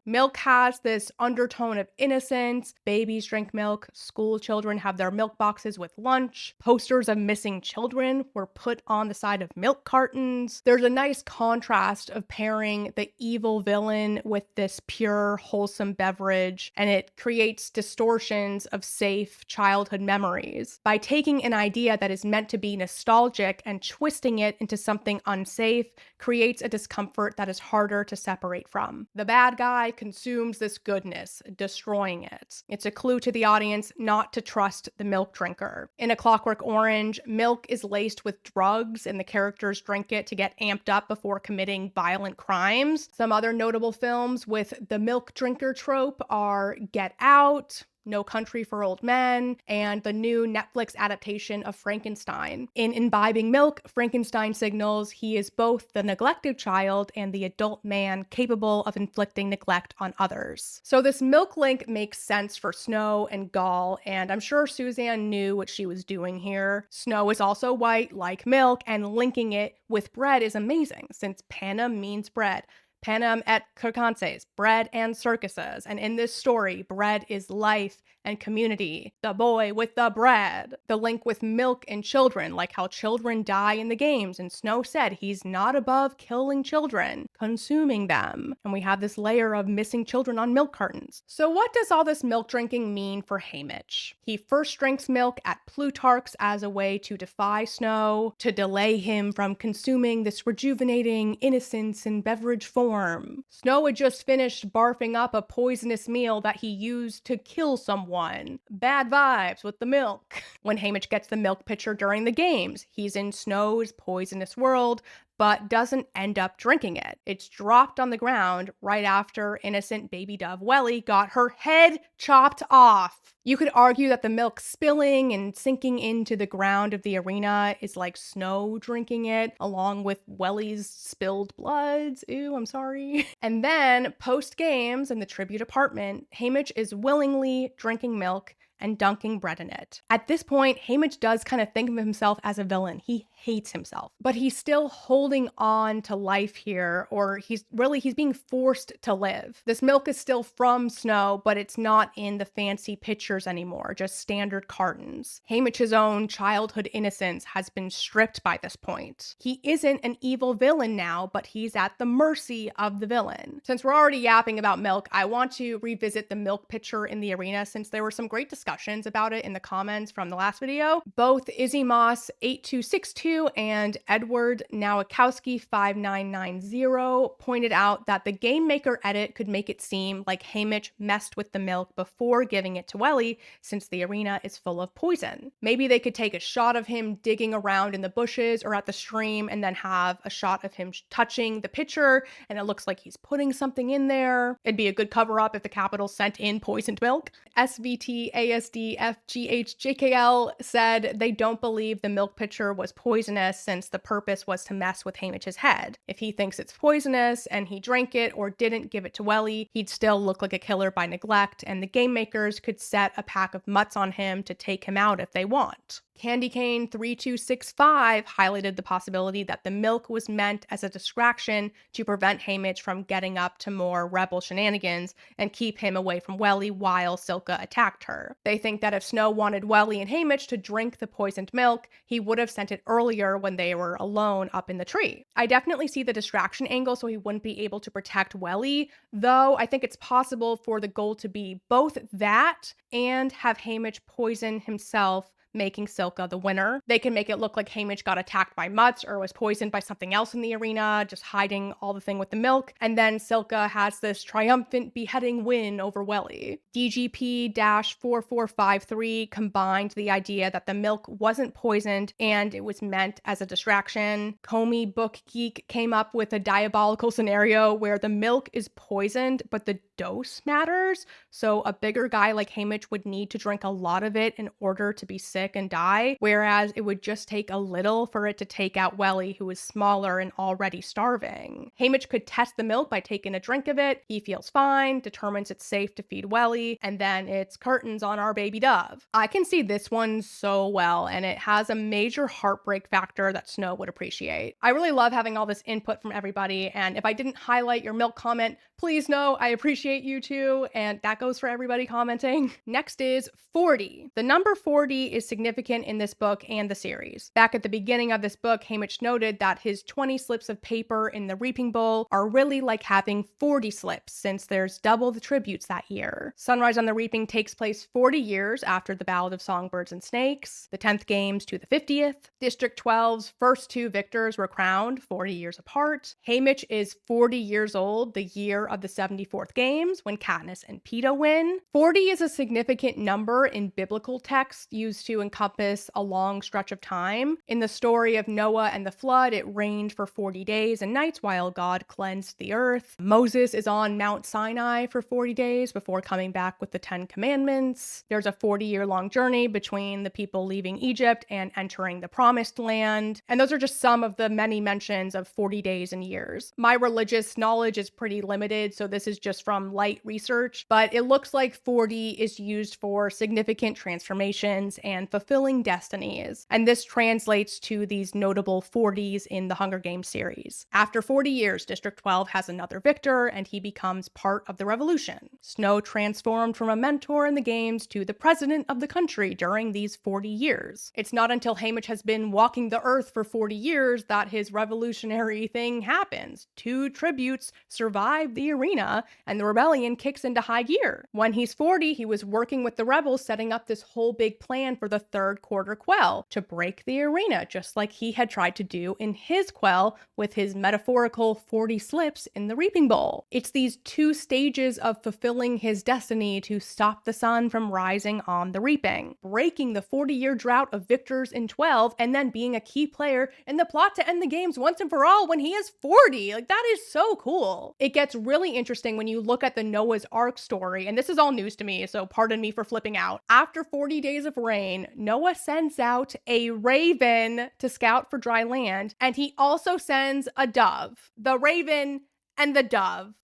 Milk has this undertone of innocence. Babies drink milk. School children have their milk boxes with lunch. Posters of missing children were put on the side of milk cartons. There's a nice contrast of pairing the evil villain with this pure, wholesome beverage, and it creates distortions of safe childhood memories. By taking an idea that is meant to be nostalgic and twisting it into something unsafe, creates a discomfort that is harder to separate from. The bad guy consumes this goodness, destroying it. It's a clue to the audience not to trust the milk drinker. In A Clockwork Orange, milk is laced with drugs and the characters drink it to get amped up before committing violent crimes. Some other notable films with the milk drinker trope are Get Out, No Country for Old Men, and the new Netflix adaptation of Frankenstein. In imbibing milk, Frankenstein signals he is both the neglected child and the adult man capable of inflicting neglect on others. So this milk link makes sense for Snow and Gall, and I'm sure Suzanne knew what she was doing here. Snow is also white, like milk, and linking it with bread is amazing, since panem means bread. Panem et circenses, bread and circuses. And in this story, bread is life and community. The boy with the bread. The link with milk and children, like how children die in the games, and Snow said he's not above killing children, consuming them. And we have this layer of missing children on milk cartons. So what does all this milk drinking mean for Haymitch? He first drinks milk at Plutarch's as a way to defy Snow, to delay him from consuming this rejuvenating innocence in beverage form. Snow had just finished barfing up a poisonous meal that he used to kill someone. Bad vibes with the milk. When Haymitch gets the milk pitcher during the games, he's in Snow's poisonous world, but doesn't end up drinking it. It's dropped on the ground right after innocent baby dove Welly got her head chopped off. You could argue that the milk spilling and sinking into the ground of the arena is like Snow drinking it, along with Welly's spilled bloods. Ew, I'm sorry. And then, post-games in the tribute apartment, Haymitch is willingly drinking milk and dunking bread in it. At this point, Haymitch does kind of think of himself as a villain. He hates himself, but he's still holding on to life here, or he's being forced to live. This milk is still from Snow, but it's not in the fancy pitchers anymore, just standard cartons. Haymitch's own childhood innocence has been stripped by this point. He isn't an evil villain now, but he's at the mercy of the villain. Since we're already yapping about milk, I want to revisit the milk pitcher in the arena since there were some great discussions about it in the comments from the last video. Both Izzy Moss 8262 and Edward Nowakowski 5990 pointed out that the Game Maker edit could make it seem like Haymitch messed with the milk before giving it to Welly, since the arena is full of poison. Maybe they could take a shot of him digging around in the bushes or at the stream and then have a shot of him touching the pitcher and it looks like he's putting something in there. It'd be a good cover up if the Capitol sent in poisoned milk. SVT ASD FGH JKL said they don't believe the milk pitcher was poisoned poisonous since the purpose was to mess with Haymitch's head. If he thinks it's poisonous and he drank it or didn't give it to Welly, he'd still look like a killer by neglect, and the game makers could set a pack of mutts on him to take him out if they want. Candy Cane 3265 highlighted the possibility that the milk was meant as a distraction to prevent Haymitch from getting up to more rebel shenanigans and keep him away from Welly while Silka attacked her. They think that if Snow wanted Welly and Haymitch to drink the poisoned milk, he would have sent it earlier when they were alone up in the tree. I definitely see the distraction angle so he wouldn't be able to protect Welly, though I think it's possible for the goal to be both that and have Haymitch poison himself, making Silka the winner. They can make it look like Haymitch got attacked by mutts or was poisoned by something else in the arena, just hiding all the thing with the milk, and then Silka has this triumphant beheading win over Welly. DGP-4453 combined the idea that the milk wasn't poisoned and it was meant as a distraction. Comey Book Geek came up with a diabolical scenario where the milk is poisoned, but the dose matters, so a bigger guy like Haymitch would need to drink a lot of it in order to be sick and die, whereas it would just take a little for it to take out Welly, who is smaller and already starving. Haymitch could test the milk by taking a drink of it. He feels fine, determines it's safe to feed Welly, and then it's curtains on our baby dove. I can see this one so well, and it has a major heartbreak factor that Snow would appreciate. I really love having all this input from everybody, and if I didn't highlight your milk comment, please know I appreciate you too, and that goes for everybody commenting. Next is 40. The number 40 is significant in this book and the series. Back at the beginning of this book, Haymitch noted that his 20 slips of paper in the reaping bowl are really like having 40 slips, since there's double the tributes that year. Sunrise on the Reaping takes place 40 years after the Ballad of Songbirds and Snakes, the 10th games to the 50th. District 12's first two victors were crowned 40 years apart. Haymitch is 40 years old the year of the 74th games when Katniss and Peeta win. 40 is a significant number in biblical text used to encompass a long stretch of time. In the story of Noah and the flood, it rained for 40 days and nights while God cleansed the earth. Moses is on Mount Sinai for 40 days before coming back with the 10 Commandments. There's a 40-year-long journey between the people leaving Egypt and entering the Promised Land. And those are just some of the many mentions of 40 days and years. My religious knowledge is pretty limited, so this is just from light research, but it looks like 40 is used for significant transformations and fulfilling destinies, and this translates to these notable 40s in the Hunger Games series. After 40 years, District 12 has another victor, and he becomes part of the revolution. Snow transformed from a mentor in the games to the president of the country during these 40 years. It's not until Haymitch has been walking the earth for 40 years that his revolutionary thing happens. Two tributes survive the arena, and the rebellion kicks into high gear. When he's 40, he was working with the rebels, setting up this whole big plan for the third quarter quell to break the arena, just like he had tried to do in his quell with his metaphorical 40 slips in the reaping bowl. It's these two stages of fulfilling his destiny to stop the sun from rising on the reaping, breaking the 40-year drought of victors in 12, and then being a key player in the plot to end the games once and for all when he is 40. Like, that is so cool. It gets really interesting when you look at the Noah's Ark story, and this is all news to me, so pardon me for flipping out. After 40 days of rain, Noah sends out a raven to scout for dry land, and he also sends a dove. The raven and the dove.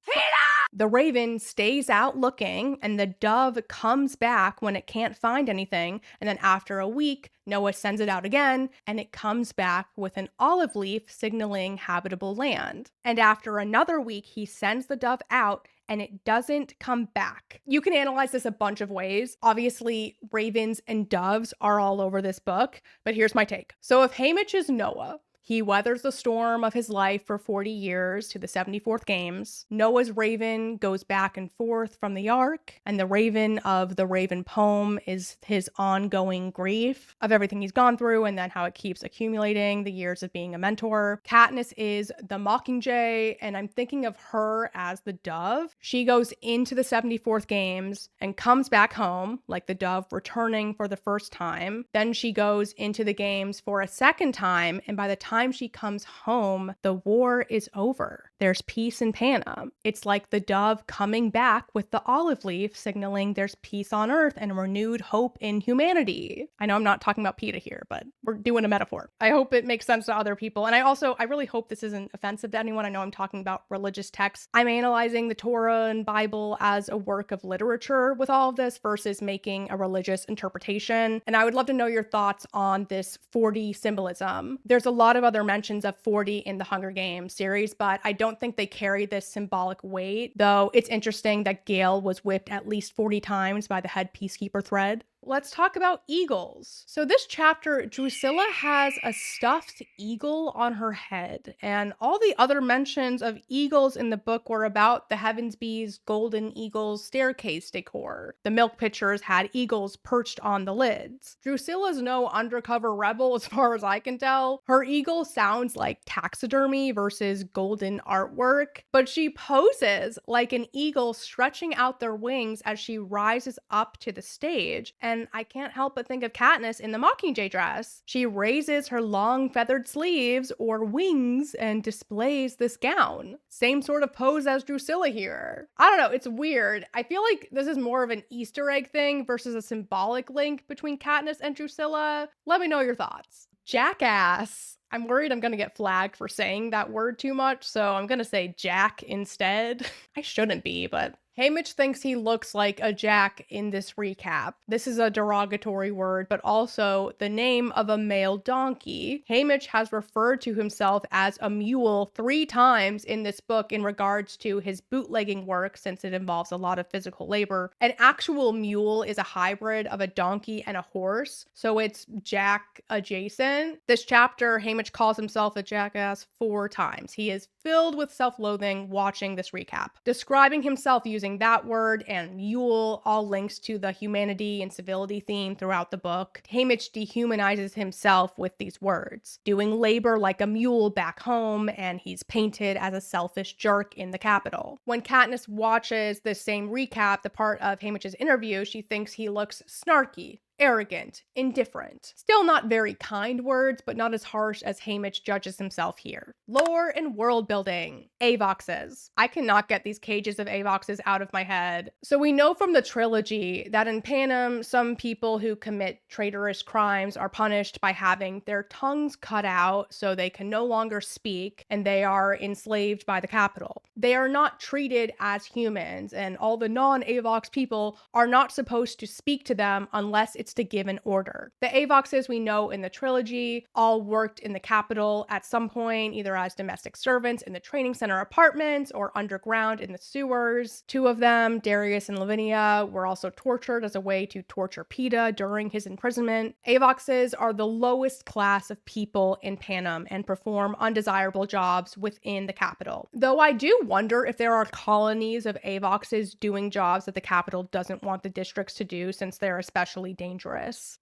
The raven stays out looking, and the dove comes back when it can't find anything, and then after a week, Noah sends it out again, and it comes back with an olive leaf signaling habitable land. And after another week, he sends the dove out, and it doesn't come back. You can analyze this a bunch of ways. Obviously, ravens and doves are all over this book, but here's my take. So if Haymitch is Noah, he weathers the storm of his life for 40 years to the 74th games. Noah's raven goes back and forth from the Ark, and the raven of the Raven poem is his ongoing grief of everything he's gone through and then how it keeps accumulating the years of being a mentor. Katniss is the mockingjay, and I'm thinking of her as the dove. She goes into the 74th games and comes back home, like the dove returning for the first time. Then she goes into the games for a second time, and by the time time she comes home, the war is over. There's peace in Panem. It's like the dove coming back with the olive leaf, signaling there's peace on earth and renewed hope in humanity. I know I'm not talking about Peeta here, but we're doing a metaphor. I hope it makes sense to other people. And I really hope this isn't offensive to anyone. I know I'm talking about religious texts. I'm analyzing the Torah and Bible as a work of literature with all of this versus making a religious interpretation. And I would love to know your thoughts on this 40 symbolism. There's a lot of other mentions of 40 in the Hunger Games series, but I don't think they carry this symbolic weight, though it's interesting that Gale was whipped at least 40 times by the head peacekeeper thread. Let's talk about eagles. So this chapter, Drusilla has a stuffed eagle on her head, and all the other mentions of eagles in the book were about the Heavensby's golden eagles staircase decor. The milk pitchers had eagles perched on the lids. Drusilla's no undercover rebel as far as I can tell. Her eagle sounds like taxidermy versus golden artwork, but she poses like an eagle stretching out their wings as she rises up to the stage. And I can't help but think of Katniss in the Mockingjay dress. She raises her long feathered sleeves or wings and displays this gown. Same sort of pose as Drusilla here. I don't know, it's weird. I feel like this is more of an Easter egg thing versus a symbolic link between Katniss and Drusilla. Let me know your thoughts. Jackass. I'm worried I'm gonna get flagged for saying that word too much, so I'm gonna say Jack instead. I shouldn't be, but Haymitch thinks he looks like a jack in this recap. This is a derogatory word, but also the name of a male donkey. Haymitch has referred to himself as a mule 3 times in this book in regards to his bootlegging work, since it involves a lot of physical labor. An actual mule is a hybrid of a donkey and a horse, so it's jack adjacent. This chapter, Haymitch calls himself a jackass 4 times. He is filled with self-loathing watching this recap. Describing himself using that word and mule, all links to the humanity and civility theme throughout the book. Haymitch dehumanizes himself with these words, doing labor like a mule back home, and he's painted as a selfish jerk in the capital. When Katniss watches this same recap, the part of Haymitch's interview, she thinks he looks snarky, arrogant, indifferent. Still not very kind words, but not as harsh as Haymitch judges himself here. Lore and world building. Avoxes. I cannot get these cages of Avoxes out of my head. So we know from the trilogy that in Panem, some people who commit traitorous crimes are punished by having their tongues cut out so they can no longer speak, and they are enslaved by the capital. They are not treated as humans, and all the non-Avox people are not supposed to speak to them unless it's to give an order. The Avoxes we know in the trilogy all worked in the capital at some point, either as domestic servants in the training center apartments or underground in the sewers. 2 of them, Darius and Lavinia, were also tortured as a way to torture Peeta during his imprisonment. Avoxes are the lowest class of people in Panem and perform undesirable jobs within the capital. Though I do wonder if there are colonies of Avoxes doing jobs that the capital doesn't want the districts to do, since they're especially dangerous.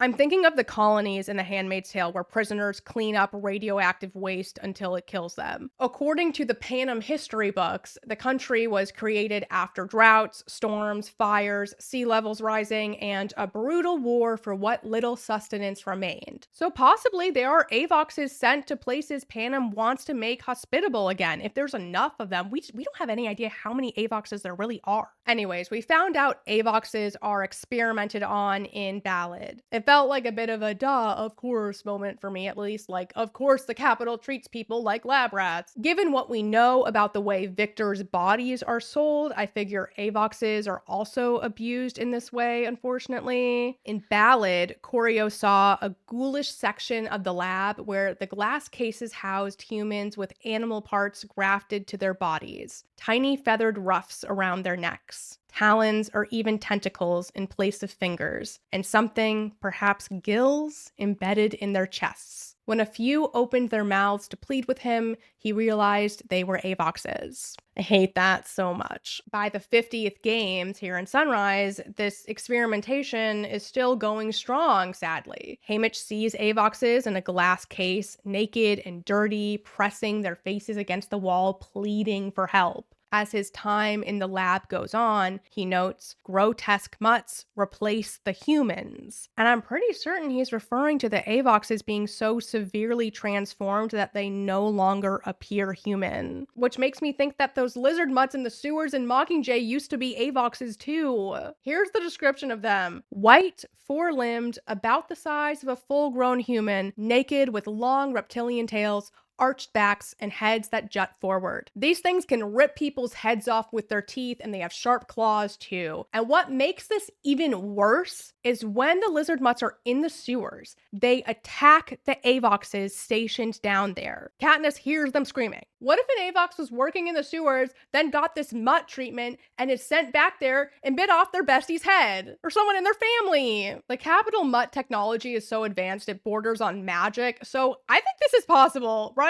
I'm thinking of the colonies in The Handmaid's Tale where prisoners clean up radioactive waste until it kills them. According to the Panem history books, the country was created after droughts, storms, fires, sea levels rising, and a brutal war for what little sustenance remained. So possibly there are Avoxes sent to places Panem wants to make hospitable again. If there's enough of them, we don't have any idea how many Avoxes there really are. Anyways, we found out Avoxes are experimented on in Ballad. It felt like a bit of a duh, of course moment for me, at least, like, of course the capital treats people like lab rats. Given what we know about the way victors' bodies are sold, I figure Avoxes are also abused in this way, unfortunately. In Ballad, Corio saw a ghoulish section of the lab where the glass cases housed humans with animal parts grafted to their bodies, tiny feathered ruffs around their necks, talons, or even tentacles in place of fingers, and something, perhaps gills, embedded in their chests. When a few opened their mouths to plead with him, he realized they were Avoxes. I hate that so much. By the 50th games here in Sunrise, this experimentation is still going strong, sadly. Haymitch sees Avoxes in a glass case, naked and dirty, pressing their faces against the wall, pleading for help. As his time in the lab goes on, he notes, grotesque mutts replace the humans. And I'm pretty certain he's referring to the Avoxes being so severely transformed that they no longer appear human. Which makes me think that those lizard mutts in the sewers in Mockingjay used to be Avoxes too. Here's the description of them. White, four-limbed, about the size of a full-grown human, naked with long reptilian tails, arched backs, and heads that jut forward. These things can rip people's heads off with their teeth, and they have sharp claws too. And what makes this even worse is when the lizard mutts are in the sewers, they attack the Avoxes stationed down there. Katniss hears them screaming. What if an Avox was working in the sewers, then got this mutt treatment, and is sent back there and bit off their bestie's head? Or someone in their family? The capital mutt technology is so advanced it borders on magic, so I think this is possible, right?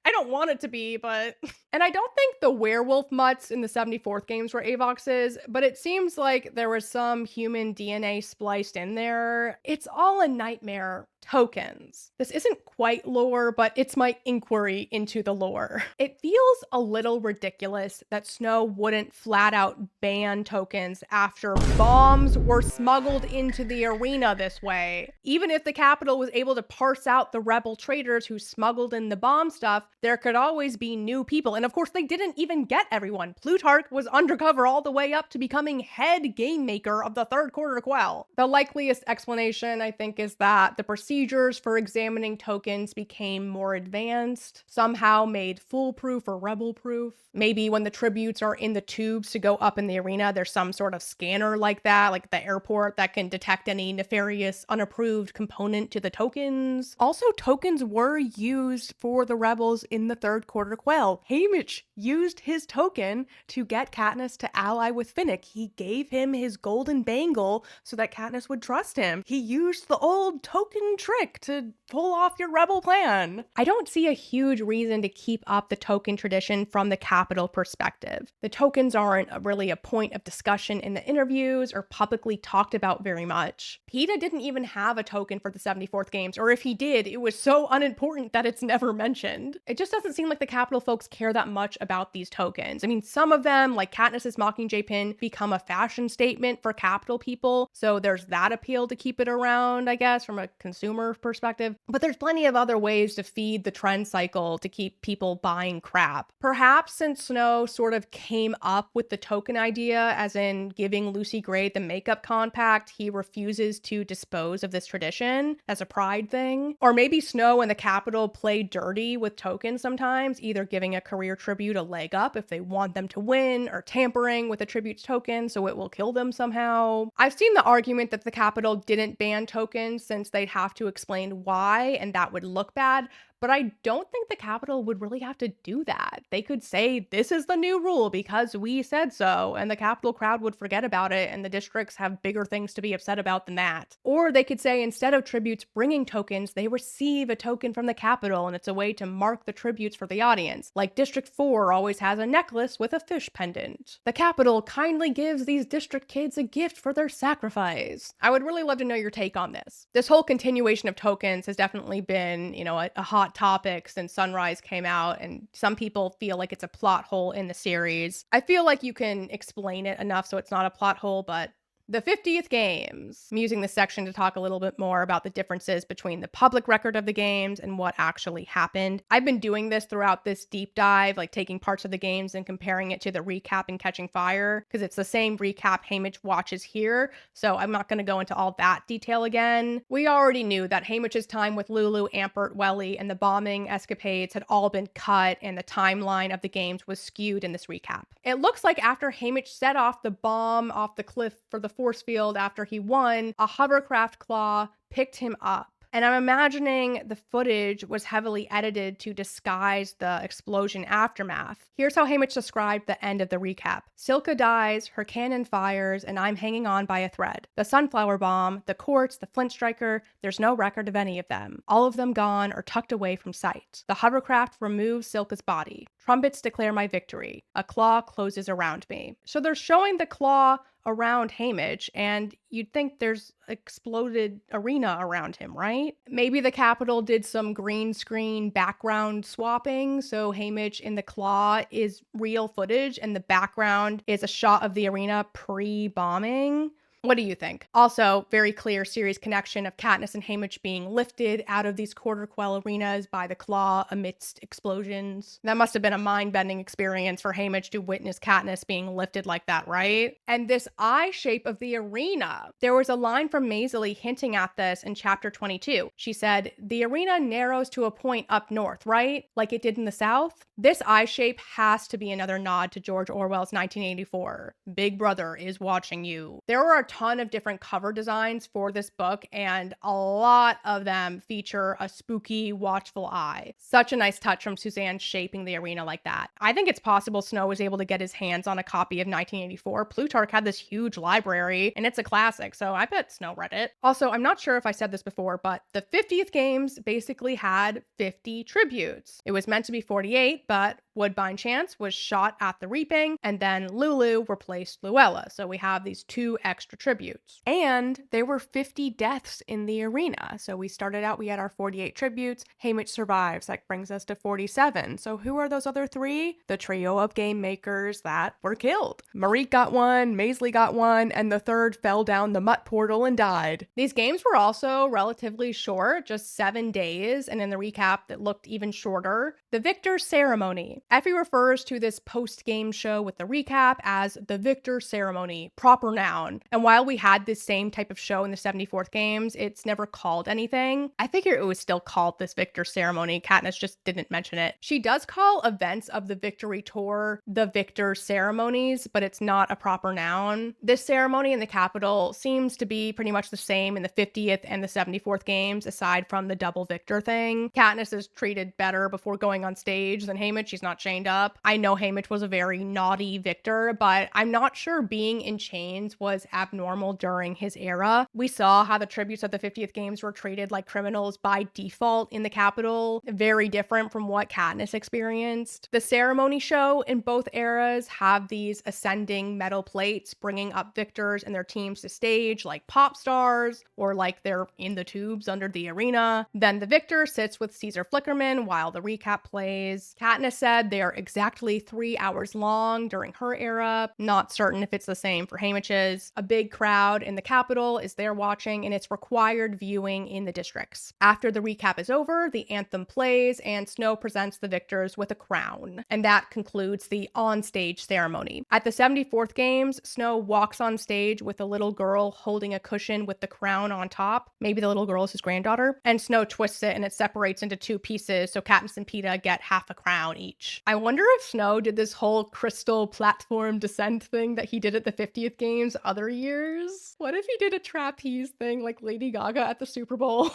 I don't want it to be, but... And I don't think the werewolf mutts in the 74th games were Avoxes, but it seems like there was some human DNA spliced in there. It's all a nightmare. Tokens. This isn't quite lore, but it's my inquiry into the lore. It feels a little ridiculous that Snow wouldn't flat out ban tokens after bombs were smuggled into the arena this way. Even if the Capitol was able to parse out the rebel traitors who smuggled in the bomb stuff, there could always be new people. And of course, they didn't even get everyone. Plutarch was undercover all the way up to becoming head game maker of the Third Quarter Quell. The likeliest explanation, I think, is that the procedures for examining tokens became more advanced, somehow made foolproof or rebel-proof. Maybe when the tributes are in the tubes to go up in the arena, there's some sort of scanner like that, like the airport, that can detect any nefarious, unapproved component to the tokens. Also, tokens were used for the rebels in the Third Quarter Quell. Haymitch used his token to get Katniss to ally with Finnick. He gave him his golden bangle so that Katniss would trust him. He used the old token trick to pull off your rebel plan. I don't see a huge reason to keep up the token tradition from the Capitol perspective. The tokens aren't really a point of discussion in the interviews or publicly talked about very much. Peeta didn't even have a token for the 74th games, or if he did, it was so unimportant that it's never mentioned. It just doesn't seem like the Capitol folks care that much about these tokens. I mean, some of them, like Katniss's Mockingjay pin, become a fashion statement for Capitol people, so there's that appeal to keep it around, I guess, from a consumer perspective. But there's plenty of other ways to feed the trend cycle to keep people buying crap. Perhaps since Snow sort of came up with the token idea, as in giving Lucy Gray the makeup compact, he refuses to dispose of this tradition as a pride thing. Or maybe Snow and the Capitol play dirty with tokens sometimes, either giving a career tribute a leg up if they want them to win, or tampering with a tribute's token so it will kill them somehow. I've seen the argument that the Capitol didn't ban tokens since they'd have to explain why, and that would look bad. But I don't think the Capitol would really have to do that. They could say, this is the new rule because we said so, and the Capitol crowd would forget about it, and the districts have bigger things to be upset about than that. Or they could say, instead of tributes bringing tokens, they receive a token from the Capitol, and it's a way to mark the tributes for the audience. Like District 4 always has a necklace with a fish pendant. The Capitol kindly gives these district kids a gift for their sacrifice. I would really love to know your take on this. This whole continuation of tokens has definitely been, a hot topic since Sunrise came out, and some people feel like it's a plot hole in the series. I feel like you can explain it enough so it's not a plot hole, but the 50th games. I'm using this section to talk a little bit more about the differences between the public record of the games and what actually happened. I've been doing this throughout this deep dive, like taking parts of the games and comparing it to the recap in Catching Fire, because it's the same recap Haymitch watches here, so I'm not going to go into all that detail again. We already knew that Haymitch's time with Lulu, Ampert, Welly, and the bombing escapades had all been cut, and the timeline of the games was skewed in this recap. It looks like after Haymitch set off the bomb off the cliff for the force field after he won, a hovercraft claw picked him up. And I'm imagining the footage was heavily edited to disguise the explosion aftermath. Here's how Haymitch described the end of the recap. Silka dies, her cannon fires, and I'm hanging on by a thread. The sunflower bomb, the quartz, the flint striker, there's no record of any of them. All of them gone or tucked away from sight. The hovercraft removes Silka's body. Trumpets declare my victory. A claw closes around me. So they're showing the claw around Haymitch, and you'd think there's exploded arena around him, right? Maybe the Capitol did some green screen background swapping, so Haymitch in the claw is real footage and the background is a shot of the arena pre-bombing. What do you think? Also, very clear series connection of Katniss and Haymitch being lifted out of these quarter quell arenas by the claw amidst explosions. That must have been a mind-bending experience for Haymitch to witness Katniss being lifted like that, right? And this eye shape of the arena. There was a line from Maisie hinting at this in chapter 22. She said, "The arena narrows to a point up north, right? Like it did in the south?" This eye shape has to be another nod to George Orwell's 1984. Big Brother is watching you. There were a ton of different cover designs for this book, and a lot of them feature a spooky, watchful eye. Such a nice touch from Suzanne shaping the arena like that. I think it's possible Snow was able to get his hands on a copy of 1984. Plutarch had this huge library, and it's a classic, so I bet Snow read it. Also, I'm not sure if I said this before, but the 50th Games basically had 50 tributes. It was meant to be 48, but Woodbine Chance was shot at the Reaping, and then Lulu replaced Luella, so we have these 2 extra tributes. And there were 50 deaths in the arena. So we started out, we had our 48 tributes. Haymitch survives. That brings us to 47. So who are those other 3? The trio of game makers that were killed. Marique got 1, Maisie got 1, and the 3rd fell down the Mutt portal and died. These games were also relatively short, just 7 days, and in the recap that looked even shorter. The Victor Ceremony. Effie refers to this post-game show with the recap as the Victor Ceremony, proper noun. And while we had this same type of show in the 74th Games, it's never called anything. I figure it was still called this Victor Ceremony. Katniss just didn't mention it. She does call events of the Victory Tour the Victor Ceremonies, but it's not a proper noun. This ceremony in the Capitol seems to be pretty much the same in the 50th and the 74th Games, aside from the double Victor thing. Katniss is treated better before going on stage than Haymitch. She's not chained up. I know Haymitch was a very naughty Victor, but I'm not sure being in chains was abnormal during his era. We saw how the tributes of the 50th Games were treated like criminals by default in the Capitol, very different from what Katniss experienced. The ceremony show in both eras have these ascending metal plates bringing up victors and their teams to stage like pop stars, or like they're in the tubes under the arena. Then the victor sits with Caesar Flickerman while the recap plays. Katniss said they are exactly 3 hours long during her era. Not certain if it's the same for Haymitch's. A big crowd in the Capitol is there watching, and it's required viewing in the districts. After the recap is over, the anthem plays, and Snow presents the victors with a crown. And that concludes the on-stage ceremony. At the 74th Games, Snow walks on stage with a little girl holding a cushion with the crown on top. Maybe the little girl is his granddaughter. And Snow twists it, and it separates into 2 pieces, so Katniss and Peeta get half a crown each. I wonder if Snow did this whole crystal platform descent thing that he did at the 50th Games other years. What if he did a trapeze thing like Lady Gaga at the Super Bowl?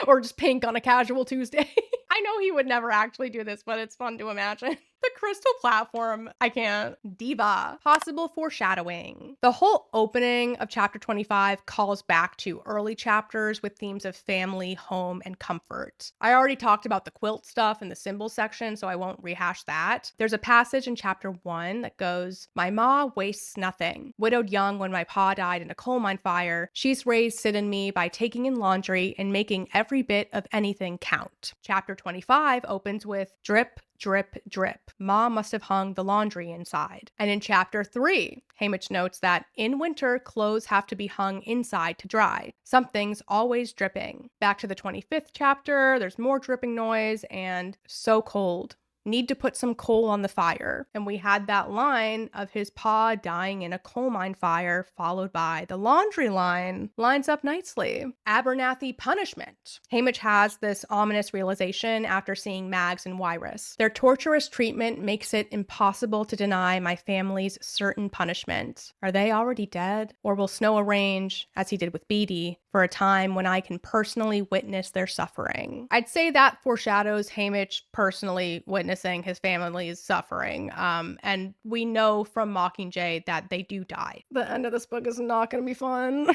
Or just Pink on a casual Tuesday? I know he would never actually do this, but it's fun to imagine. The crystal platform, I can't. Diva. Possible foreshadowing. The whole opening of chapter 25 calls back to early chapters with themes of family, home, and comfort. I already talked about the quilt stuff in the symbol section, so I won't rehash that. There's a passage in chapter 1 that goes, "My ma wastes nothing. Widowed young when my pa died in a coal mine fire, she's raised Sid and me by taking in laundry and making every bit of anything count." Chapter 25 opens with drip, drip, drip. Ma must have hung the laundry inside. And in chapter 3, Haymitch notes that in winter, clothes have to be hung inside to dry. Something's always dripping. Back to the 25th chapter, there's more dripping noise and so cold. Need to put some coal on the fire. And we had that line of his pa dying in a coal mine fire, followed by the laundry line. Lines up nicely. Abernathy punishment. Haymitch has this ominous realization after seeing Mags and Wyrus. Their torturous treatment makes it impossible to deny my family's certain punishment. Are they already dead? Or will Snow arrange, as he did with Beetee, for a time when I can personally witness their suffering? I'd say that foreshadows Haymitch personally witnessing witnessing his family's suffering. And we know from Mockingjay that they do die. The end of this book is not going to be fun.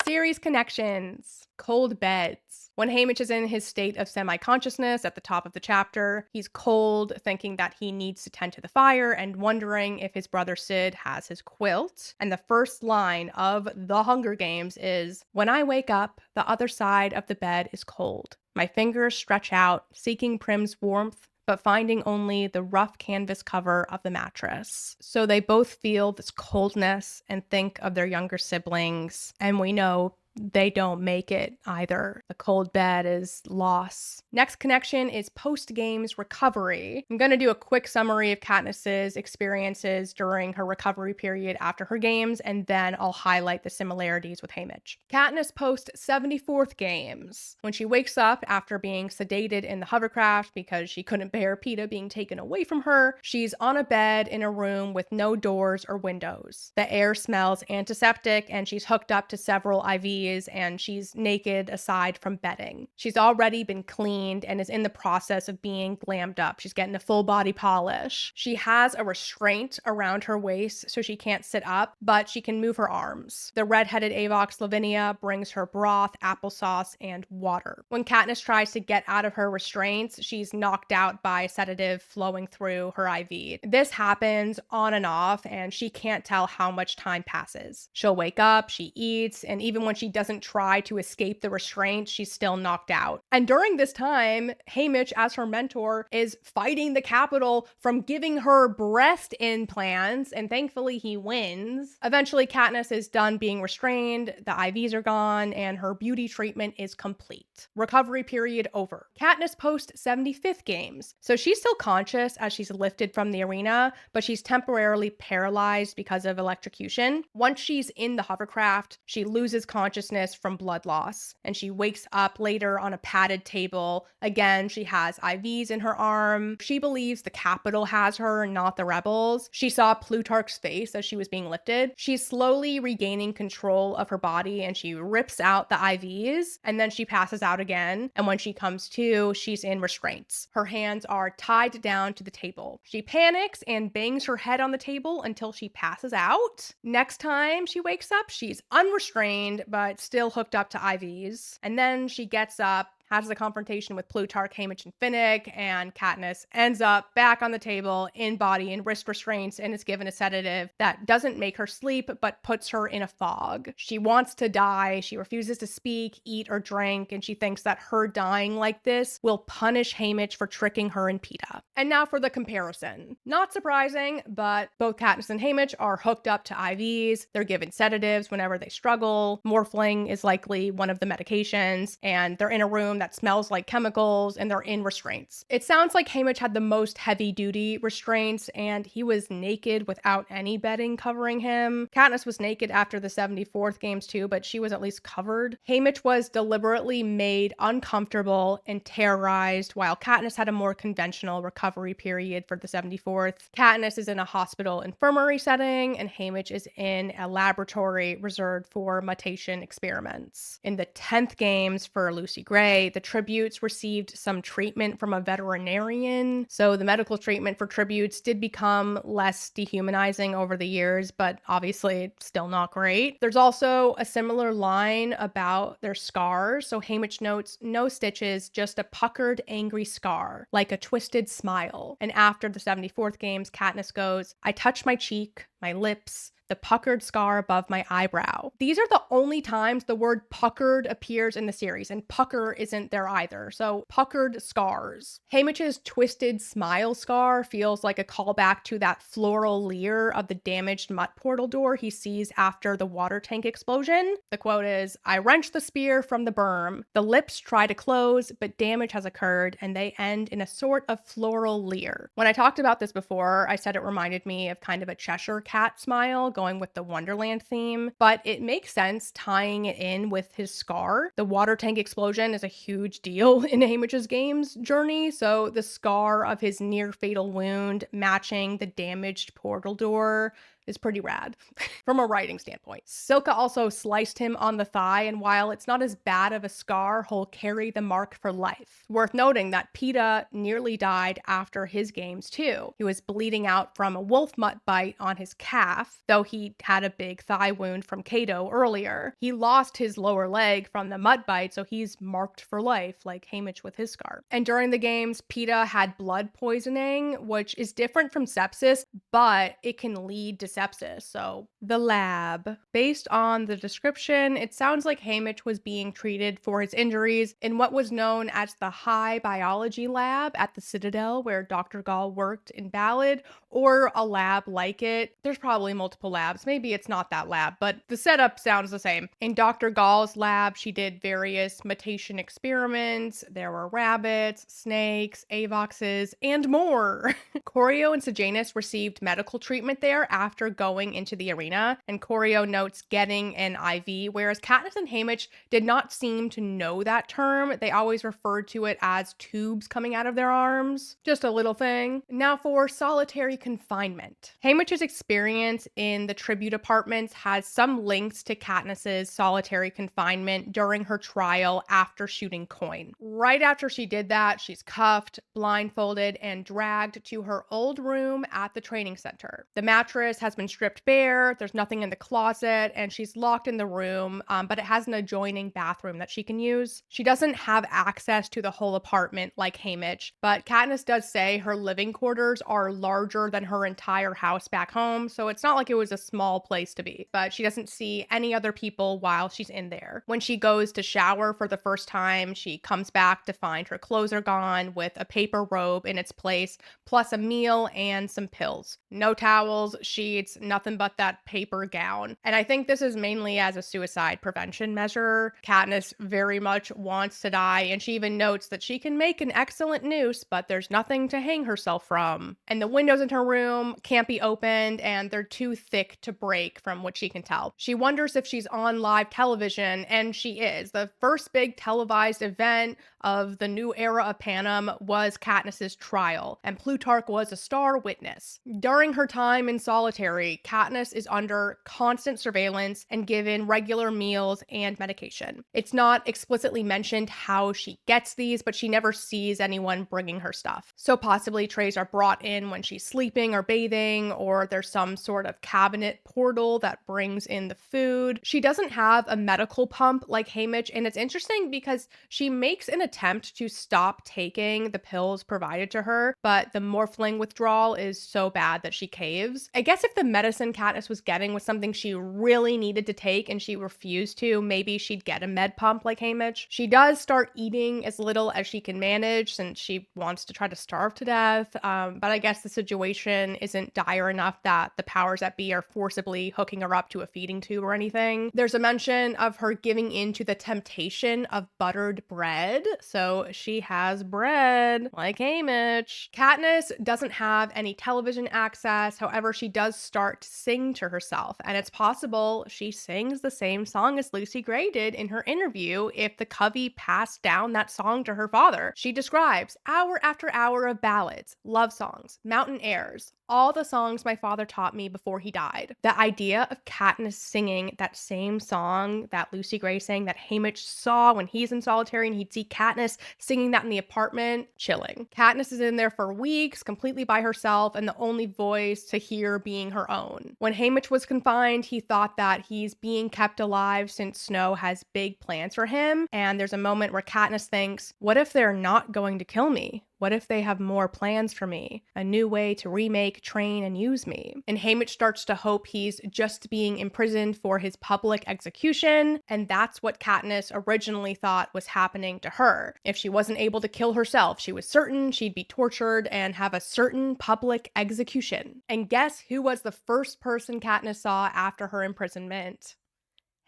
Series connections. Cold beds. When Haymitch is in his state of semi-consciousness at the top of the chapter, he's cold, thinking that he needs to tend to the fire and wondering if his brother Sid has his quilt. And the first line of The Hunger Games is, "When I wake up, the other side of the bed is cold. My fingers stretch out, seeking Prim's warmth, but finding only the rough canvas cover of the mattress." So they both feel this coldness and think of their younger siblings, and we know they don't make it either. The cold bed is loss. Next connection is post-games recovery. I'm going to do a quick summary of Katniss's experiences during her recovery period after her games, and then I'll highlight the similarities with Haymitch. Katniss post 74th games. When she wakes up after being sedated in the hovercraft because she couldn't bear Peeta being taken away from her, she's on a bed in a room with no doors or windows. The air smells antiseptic, and she's hooked up to several IVs, and she's naked aside from bedding. She's already been cleaned and is in the process of being glammed up. She's getting a full body polish. She has a restraint around her waist so she can't sit up, but she can move her arms. The red-headed Avox Lavinia brings her broth, applesauce, and water. When Katniss tries to get out of her restraints, she's knocked out by a sedative flowing through her IV. This happens on and off, and she can't tell how much time passes. She'll wake up, she eats, and even when she doesn't try to escape the restraint, she's still knocked out. And during this time, Haymitch, as her mentor, is fighting the Capitol from giving her breast implants, and thankfully he wins. Eventually, Katniss is done being restrained, the IVs are gone, and her beauty treatment is complete. Recovery period over. Katniss post 75th games. So she's still conscious as she's lifted from the arena, but she's temporarily paralyzed because of electrocution. Once she's in the hovercraft, she loses consciousness from blood loss, and she wakes up later on a padded table. Again, she has IVs in her arm. She believes the Capitol has her, not the rebels. She saw Plutarch's face as she was being lifted. She's slowly regaining control of her body, and she rips out the IVs, and then she passes out again. And when she comes to, she's in restraints. Her hands are tied down to the table. She panics and bangs her head on the table until she passes out. Next time she wakes up, she's unrestrained, but still hooked up to IVs. And then she gets up, has a confrontation with Plutarch, Haymitch, and Finnick, and Katniss ends up back on the table in body and wrist restraints and is given a sedative that doesn't make her sleep but puts her in a fog. She wants to die. She refuses to speak, eat, or drink, and she thinks that her dying like this will punish Haymitch for tricking her and Peeta. And now for the comparison. Not surprising, but both Katniss and Haymitch are hooked up to IVs. They're given sedatives whenever they struggle. Morphling is likely one of the medications, and they're in a room that smells like chemicals, and they're in restraints. It sounds like Haymitch had the most heavy-duty restraints, and he was naked without any bedding covering him. Katniss was naked after the 74th games too, but she was at least covered. Haymitch was deliberately made uncomfortable and terrorized, while Katniss had a more conventional recovery period for the 74th. Katniss is in a hospital infirmary setting, and Haymitch is in a laboratory reserved for mutation experiments. In the 10th games for Lucy Gray, the tributes received some treatment from a veterinarian. So the medical treatment for tributes did become less dehumanizing over the years, but obviously still not great. There's also a similar line about their scars. So Haymitch notes, "No stitches, just a puckered, angry scar, like a twisted smile." And after the 74th games, Katniss goes, "I touch my cheek, my lips, the puckered scar above my eyebrow." These are the only times the word puckered appears in the series, and pucker isn't there either. So puckered scars. Haymitch's twisted smile scar feels like a callback to that floral leer of the damaged Mutt portal door he sees after the water tank explosion. The quote is, "I wrench the spear from the berm. The lips try to close, but damage has occurred, and they end in a sort of floral leer." When I talked about this before, I said it reminded me of kind of a Cheshire cat smile, going with the Wonderland theme, but it makes sense tying it in with his scar. The water tank explosion is a huge deal in Haymitch's games journey, so the scar of his near fatal wound matching the damaged portal door is pretty rad from a writing standpoint. Silka also sliced him on the thigh, and while it's not as bad of a scar, he'll carry the mark for life. Worth noting that Peeta nearly died after his games too. He was bleeding out from a wolf mutt bite on his calf, though he had a big thigh wound from Kato earlier. He lost his lower leg from the mutt bite, so he's marked for life, like Haymitch with his scar. And during the games, Peeta had blood poisoning, which is different from sepsis, but it can lead to sepsis. So the lab. Based on the description, it sounds like Haymitch was being treated for his injuries in what was known as the High Biology Lab at the Citadel, where Dr. Gall worked in Ballad, or a lab like it. There's probably multiple labs. Maybe it's not that lab, but the setup sounds the same. In Dr. Gall's lab, she did various mutation experiments. There were rabbits, snakes, avoxes, and more. Corio and Sejanus received medical treatment there after going into the arena, and Corio notes getting an IV, whereas Katniss and Haymitch did not seem to know that term. They always referred to it as tubes coming out of their arms. Just a little thing. Now for solitary confinement. Haymitch's experience in the tribute apartments has some links to Katniss's solitary confinement during her trial after shooting coin. Right after she did that, she's cuffed, blindfolded, and dragged to her old room at the training center. The mattress has been stripped bare, there's nothing in the closet, and she's locked in the room, but it has an adjoining bathroom that she can use. She doesn't have access to the whole apartment like Haymitch, but Katniss does say her living quarters are larger than her entire house back home, so it's not like it was a small place to be, but she doesn't see any other people while she's in there. When she goes to shower for the first time, she comes back to find her clothes are gone with a paper robe in its place, plus a meal and some pills. No towels, sheets, nothing but that paper gown. And I think this is mainly as a suicide prevention measure. Katniss very much wants to die, and she even notes that she can make an excellent noose, but there's nothing to hang herself from. And the windows in her room can't be opened, and they're too thick to break from what she can tell. She wonders if she's on live television, and she is. The first big televised event of the new era of Panem was Katniss's trial, and Plutarch was a star witness. During her time in solitary, Katniss is under constant surveillance and given regular meals and medication. It's not explicitly mentioned how she gets these, but she never sees anyone bringing her stuff. So possibly trays are brought in when she's sleeping or bathing, or there's some sort of cabinet portal that brings in the food. She doesn't have a medical pump like Haymitch, and it's interesting because she makes an attempt to stop taking the pills provided to her, but the morphling withdrawal is so bad that she caves. I guess if the medicine Katniss was getting was something she really needed to take and she refused to, maybe she'd get a med pump like Haymitch. She does start eating as little as she can manage since she wants to try to starve to death, but I guess the situation isn't dire enough that the powers that be are forcibly hooking her up to a feeding tube or anything. There's a mention of her giving in to the temptation of buttered bread, so she has bread like Haymitch. Katniss doesn't have any television access, however, she does start to sing to herself, and it's possible she sings the same song as Lucy Gray did in her interview if the Covey passed down that song to her father. She describes hour after hour of ballads, love songs, mountain airs, all the songs my father taught me before he died. The idea of Katniss singing that same song that Lucy Gray sang that Haymitch saw when he's in solitary and he'd see Katniss singing that in the apartment, chilling. Katniss is in there for weeks, completely by herself, and the only voice to hear being her own. When Haymitch was confined, he thought that he's being kept alive since Snow has big plans for him, and there's a moment where Katniss thinks, what if they're not going to kill me? What if they have more plans for me? A new way to remake, train, and use me? And Haymitch starts to hope he's just being imprisoned for his public execution, and that's what Katniss originally thought was happening to her. If she wasn't able to kill herself, she was certain she'd be tortured and have a certain public execution. And guess who was the first person Katniss saw after her imprisonment?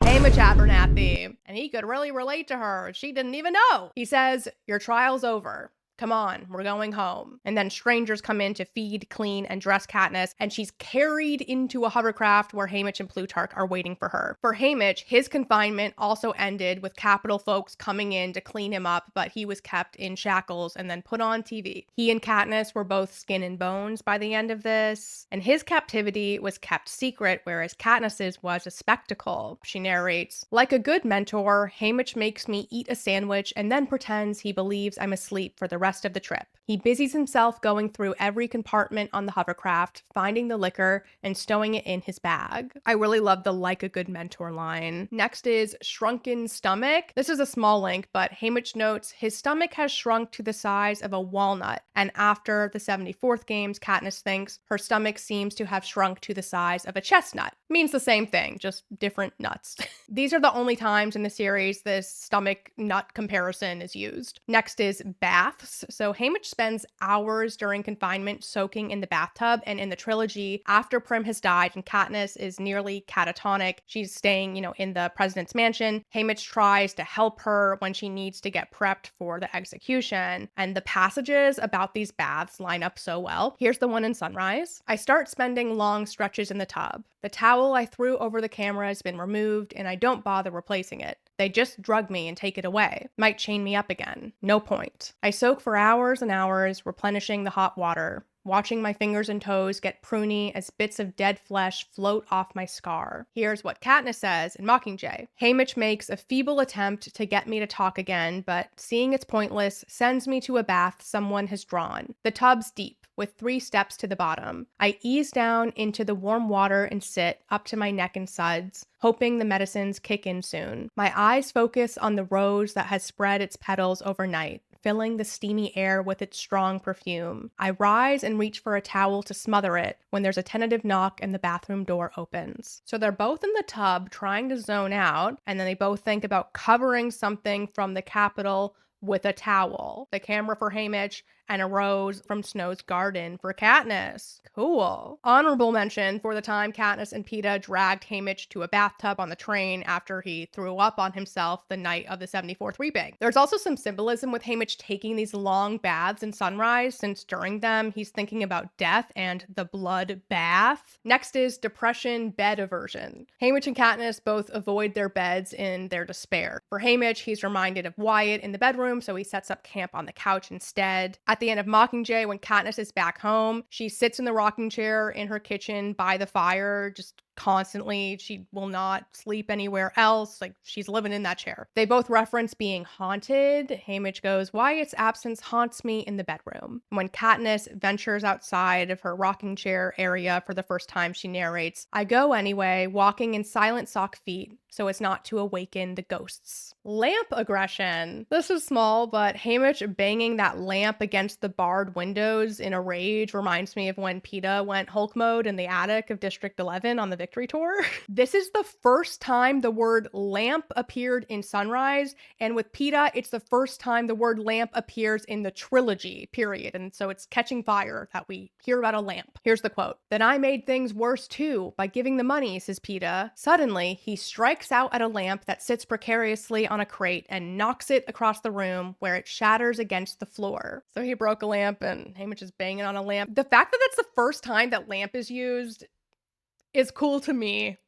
Haymitch Abernathy. And he could really relate to her. She didn't even know. He says, your trial's over. Come on, we're going home. And then strangers come in to feed, clean, and dress Katniss, and she's carried into a hovercraft where Haymitch and Plutarch are waiting for her. For Haymitch, his confinement also ended with Capitol folks coming in to clean him up, but he was kept in shackles and then put on TV. He and Katniss were both skin and bones by the end of this, and his captivity was kept secret, whereas Katniss's was a spectacle. She narrates, "Like a good mentor, Haymitch makes me eat a sandwich and then pretends he believes I'm asleep for the rest of the trip. He busies himself going through every compartment on the hovercraft, finding the liquor, and stowing it in his bag." I really love the "like a good mentor" line. Next is shrunken stomach. This is a small link, but Haymitch notes his stomach has shrunk to the size of a walnut, and after the 74th games, Katniss thinks her stomach seems to have shrunk to the size of a chestnut. Means the same thing, just different nuts. These are the only times in the series this stomach nut comparison is used. Next is baths. So Haymitch spends hours during confinement soaking in the bathtub, and in the trilogy, after Prim has died and Katniss is nearly catatonic, she's staying, in the president's mansion. Haymitch tries to help her when she needs to get prepped for the execution, and the passages about these baths line up so well. Here's the one in Sunrise. "I start spending long stretches in the tub. The towel I threw over the camera has been removed, and I don't bother replacing it. They just drug me and take it away. Might chain me up again. No point. I soak for hours and hours, replenishing the hot water, watching my fingers and toes get pruny as bits of dead flesh float off my scar." Here's what Katniss says in Mockingjay. "Haymitch makes a feeble attempt to get me to talk again, but seeing it's pointless, sends me to a bath someone has drawn. The tub's deep, with 3 steps to the bottom. I ease down into the warm water and sit up to my neck in suds, hoping the medicines kick in soon. My eyes focus on the rose that has spread its petals overnight, filling the steamy air with its strong perfume. I rise and reach for a towel to smother it when there's a tentative knock and the bathroom door opens." So they're both in the tub trying to zone out, and then they both think about covering something from the Capitol with a towel. The camera for Haymitch and a rose from Snow's garden for Katniss. Cool. Honorable mention for the time Katniss and Peeta dragged Haymitch to a bathtub on the train after he threw up on himself the night of the 74th reaping. There's also some symbolism with Haymitch taking these long baths in Sunrise, since during them he's thinking about death and the blood bath. Next is depression bed aversion. Haymitch and Katniss both avoid their beds in their despair. For Haymitch, he's reminded of Wyatt in the bedroom, so he sets up camp on the couch instead. At the end of Mockingjay, when Katniss is back home, she sits in the rocking chair in her kitchen by the fire, just constantly. She will not sleep anywhere else. Like, she's living in that chair. They both reference being haunted. Haymitch goes, "Wyatt's absence haunts me in the bedroom." When Katniss ventures outside of her rocking chair area for the first time, she narrates, "I go anyway, walking in silent sock feet, so as not to awaken the ghosts." Lamp aggression. This is small, but Haymitch banging that lamp against the barred windows in a rage reminds me of when Peeta went Hulk mode in the attic of District 11 on the Victory Tour. This is the first time the word lamp appeared in Sunrise, and with Peeta, it's the first time the word lamp appears in the trilogy, period. And so it's catching fire that we hear about a lamp. Here's the quote. "Then I made things worse too by giving the money," says Peeta. Suddenly, he strikes out at a lamp that sits precariously on a crate and knocks it across the room, where it shatters against the floor. So he broke a lamp and Haymitch is banging on a lamp. The fact that that's the first time that lamp is used is cool to me.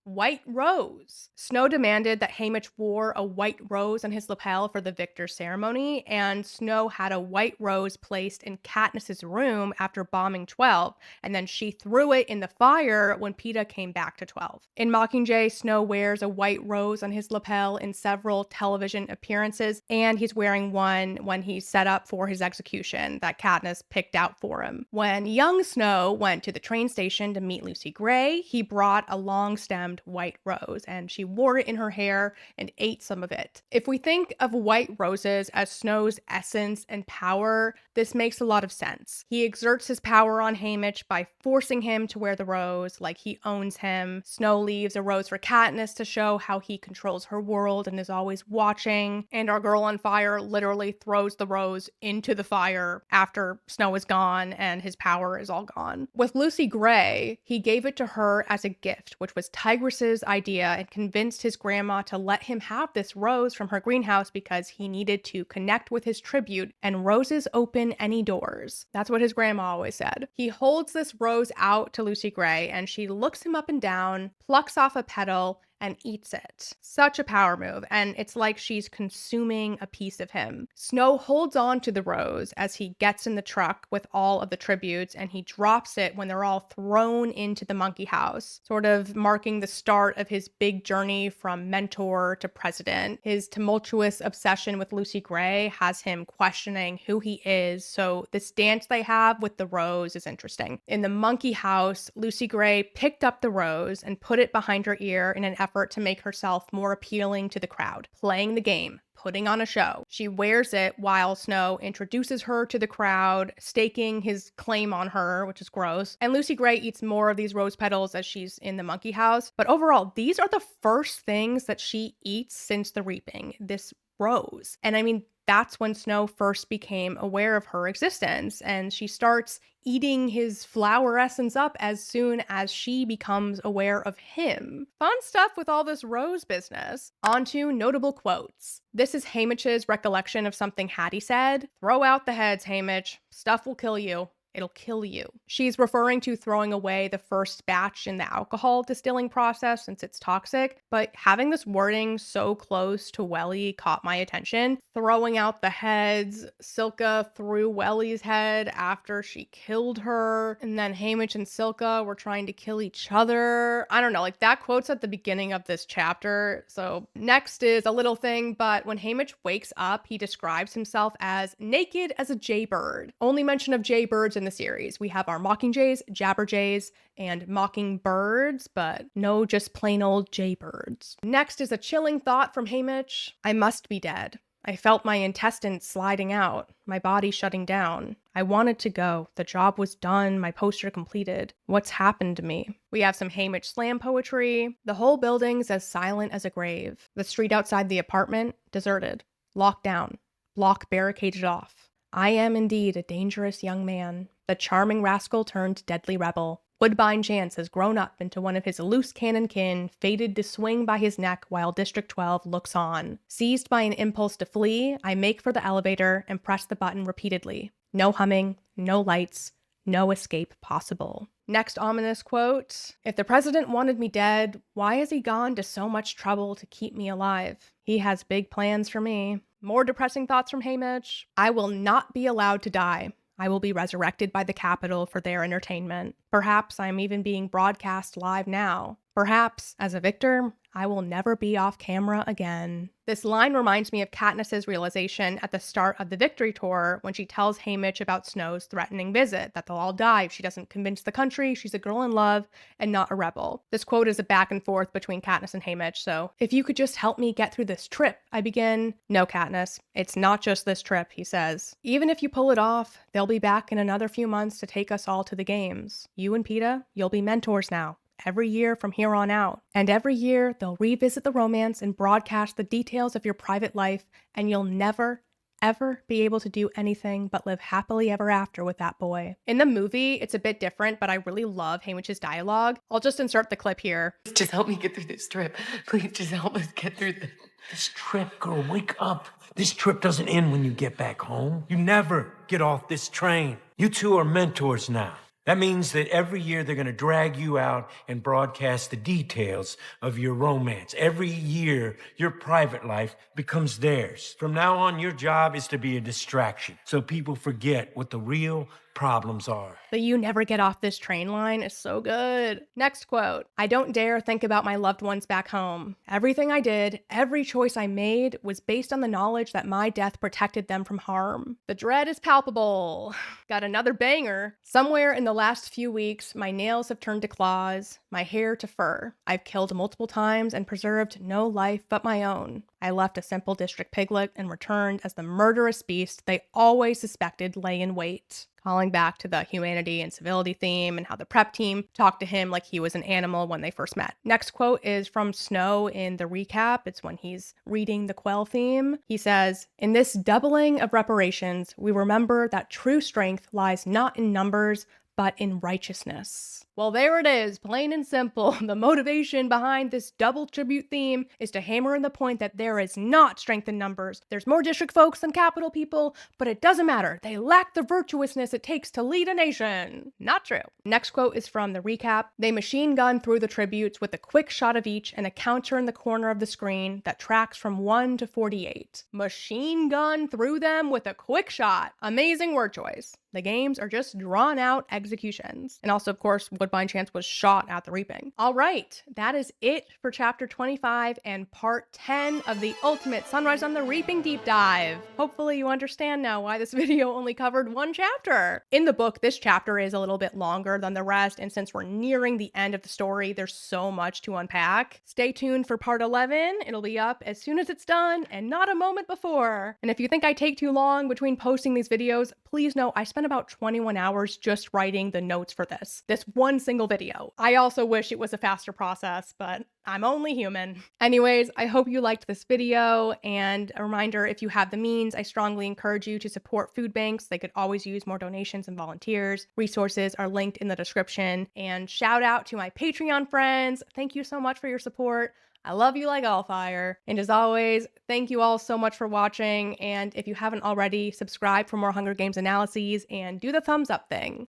White rose. Snow demanded that Haymitch wore a white rose on his lapel for the victor ceremony, and Snow had a white rose placed in Katniss's room after bombing 12, and then she threw it in the fire when Peeta came back to 12. In Mockingjay, Snow wears a white rose on his lapel in several television appearances, and he's wearing one when he's set up for his execution that Katniss picked out for him. When young Snow went to the train station to meet Lucy Gray, he brought a long-stemmed white rose, and she wore it in her hair and ate some of it. If we think of white roses as Snow's essence and power, this makes a lot of sense. He exerts his power on Haymitch by forcing him to wear the rose like he owns him. Snow leaves a rose for Katniss to show how he controls her world and is always watching, and our girl on fire literally throws the rose into the fire after Snow is gone and his power is all gone. With Lucy Gray, he gave it to her as a gift, which was tiger Negris's idea and convinced his grandma to let him have this rose from her greenhouse because he needed to connect with his tribute, and roses open any doors. That's what his grandma always said. He holds this rose out to Lucy Gray, and she looks him up and down, plucks off a petal, and eats it. Such a power move, and it's like she's consuming a piece of him. Snow holds on to the rose as he gets in the truck with all of the tributes, and he drops it when they're all thrown into the monkey house, sort of marking the start of his big journey from mentor to president. His tumultuous obsession with Lucy Gray has him questioning who he is, so this dance they have with the rose is interesting. In the monkey house, Lucy Gray picked up the rose and put it behind her ear in an effort to make herself more appealing to the crowd, playing the game, putting on a show. She wears it while Snow introduces her to the crowd, staking his claim on her, which is gross. And Lucy Gray eats more of these rose petals as she's in the monkey house. But overall, these are the first things that she eats since the reaping, this rose. And I mean, that's when Snow first became aware of her existence, and she starts eating his flower essence up as soon as she becomes aware of him. Fun stuff with all this rose business. On to notable quotes. This is Haymitch's recollection of something Hattie said. "Throw out the heads, Haymitch. Stuff will kill you. It'll kill you." She's referring to throwing away the first batch in the alcohol distilling process since it's toxic, but having this wording so close to Welly caught my attention. Throwing out the heads, Silka threw Welly's head after she killed her, and then Haymitch and Silka were trying to kill each other. I don't know, like that quote's at the beginning of this chapter. So next is a little thing, but when Haymitch wakes up, he describes himself as naked as a jaybird. Only mention of jaybirds in the series. We have our mockingjays, jabberjays, and mockingbirds, but no just plain old jaybirds. Next is a chilling thought from Haymitch. "I must be dead. I felt my intestines sliding out, my body shutting down. I wanted to go. The job was done, my poster completed. What's happened to me?" We have some Haymitch slam poetry. "The whole building's as silent as a grave. The street outside the apartment, deserted. Locked down. Block barricaded off. I am indeed a dangerous young man. The charming rascal turned deadly rebel. Woodbine Chance has grown up into one of his loose cannon kin, fated to swing by his neck while District 12 looks on. Seized by an impulse to flee, I make for the elevator and press the button repeatedly. No humming, no lights, no escape possible." Next ominous quote. "If the president wanted me dead, why has he gone to so much trouble to keep me alive? He has big plans for me." More depressing thoughts from Haymitch. "I will not be allowed to die. I will be resurrected by the Capitol for their entertainment. Perhaps I am even being broadcast live now. Perhaps, as a victor, I will never be off camera again." This line reminds me of Katniss's realization at the start of the Victory Tour when she tells Haymitch about Snow's threatening visit, that they'll all die if she doesn't convince the country she's a girl in love and not a rebel. This quote is a back and forth between Katniss and Haymitch, so "If you could just help me get through this trip," I begin. "No, Katniss, it's not just this trip," he says. "Even if you pull it off, they'll be back in another few months to take us all to the games. You and Peeta, you'll be mentors now. Every year from here on out. And every year, they'll revisit the romance and broadcast the details of your private life, and you'll never, ever be able to do anything but live happily ever after with that boy." In the movie, it's a bit different, but I really love Haymitch's dialogue. I'll just insert the clip here. "Just help me get through this trip. Please just help us get through this." This trip, girl, wake up. This trip doesn't end when you get back home. You never get off this train. You two are mentors now. That means that every year they're going to drag you out and broadcast the details of your romance. Every year, your private life becomes theirs. From now on, your job is to be a distraction so people forget what the real problems are. The "you never get off this train" line is so good. Next quote. "I don't dare think about my loved ones back home. Everything I did, every choice I made was based on the knowledge that my death protected them from harm. The dread is palpable." Got another banger. "Somewhere in the last few weeks, my nails have turned to claws, my hair to fur. I've killed multiple times and preserved no life but my own. I left a simple district piglet and returned as the murderous beast they always suspected lay in wait." Calling back to the humanity and civility theme and how the prep team talked to him like he was an animal when they first met. Next quote is from Snow in the recap. It's when he's reading the Quell theme. He says, "In this doubling of reparations, we remember that true strength lies not in numbers, but in righteousness. Well, there it is, plain and simple. The motivation behind this double tribute theme is to hammer in the point that there is not strength in numbers. There's more district folks than capital people, but it doesn't matter. They lack the virtuousness it takes to lead a nation. Not true. Next quote is from the recap. They machine gun through the tributes with a quick shot of each and a counter in the corner of the screen that tracks from 1 to 48. Machine gun through them with a quick shot. Amazing word choice. The games are just drawn out executions. And also, of course, Woodbine Chance was shot at the reaping. All right, that is it for chapter 25 and part 10 of the ultimate Sunrise on the Reaping deep dive. Hopefully you understand now why this video only covered one chapter. In the book, this chapter is a little bit longer than the rest, and since we're nearing the end of the story, there's so much to unpack. Stay tuned for part 11. It'll be up as soon as it's done and not a moment before. And if you think I take too long between posting these videos, please know I spent about 21 hours just writing the notes for this one single video. I also wish it was a faster process, but I'm only human. Anyways, I hope you liked this video, and a reminder, if you have the means, I strongly encourage you to support food banks. They could always use more donations and volunteers. Resources are linked in the description. And shout out to my Patreon friends. Thank you so much for your support. I love you like Allfire. And as always, thank you all so much for watching. And if you haven't already, subscribe for more Hunger Games analyses and do the thumbs up thing.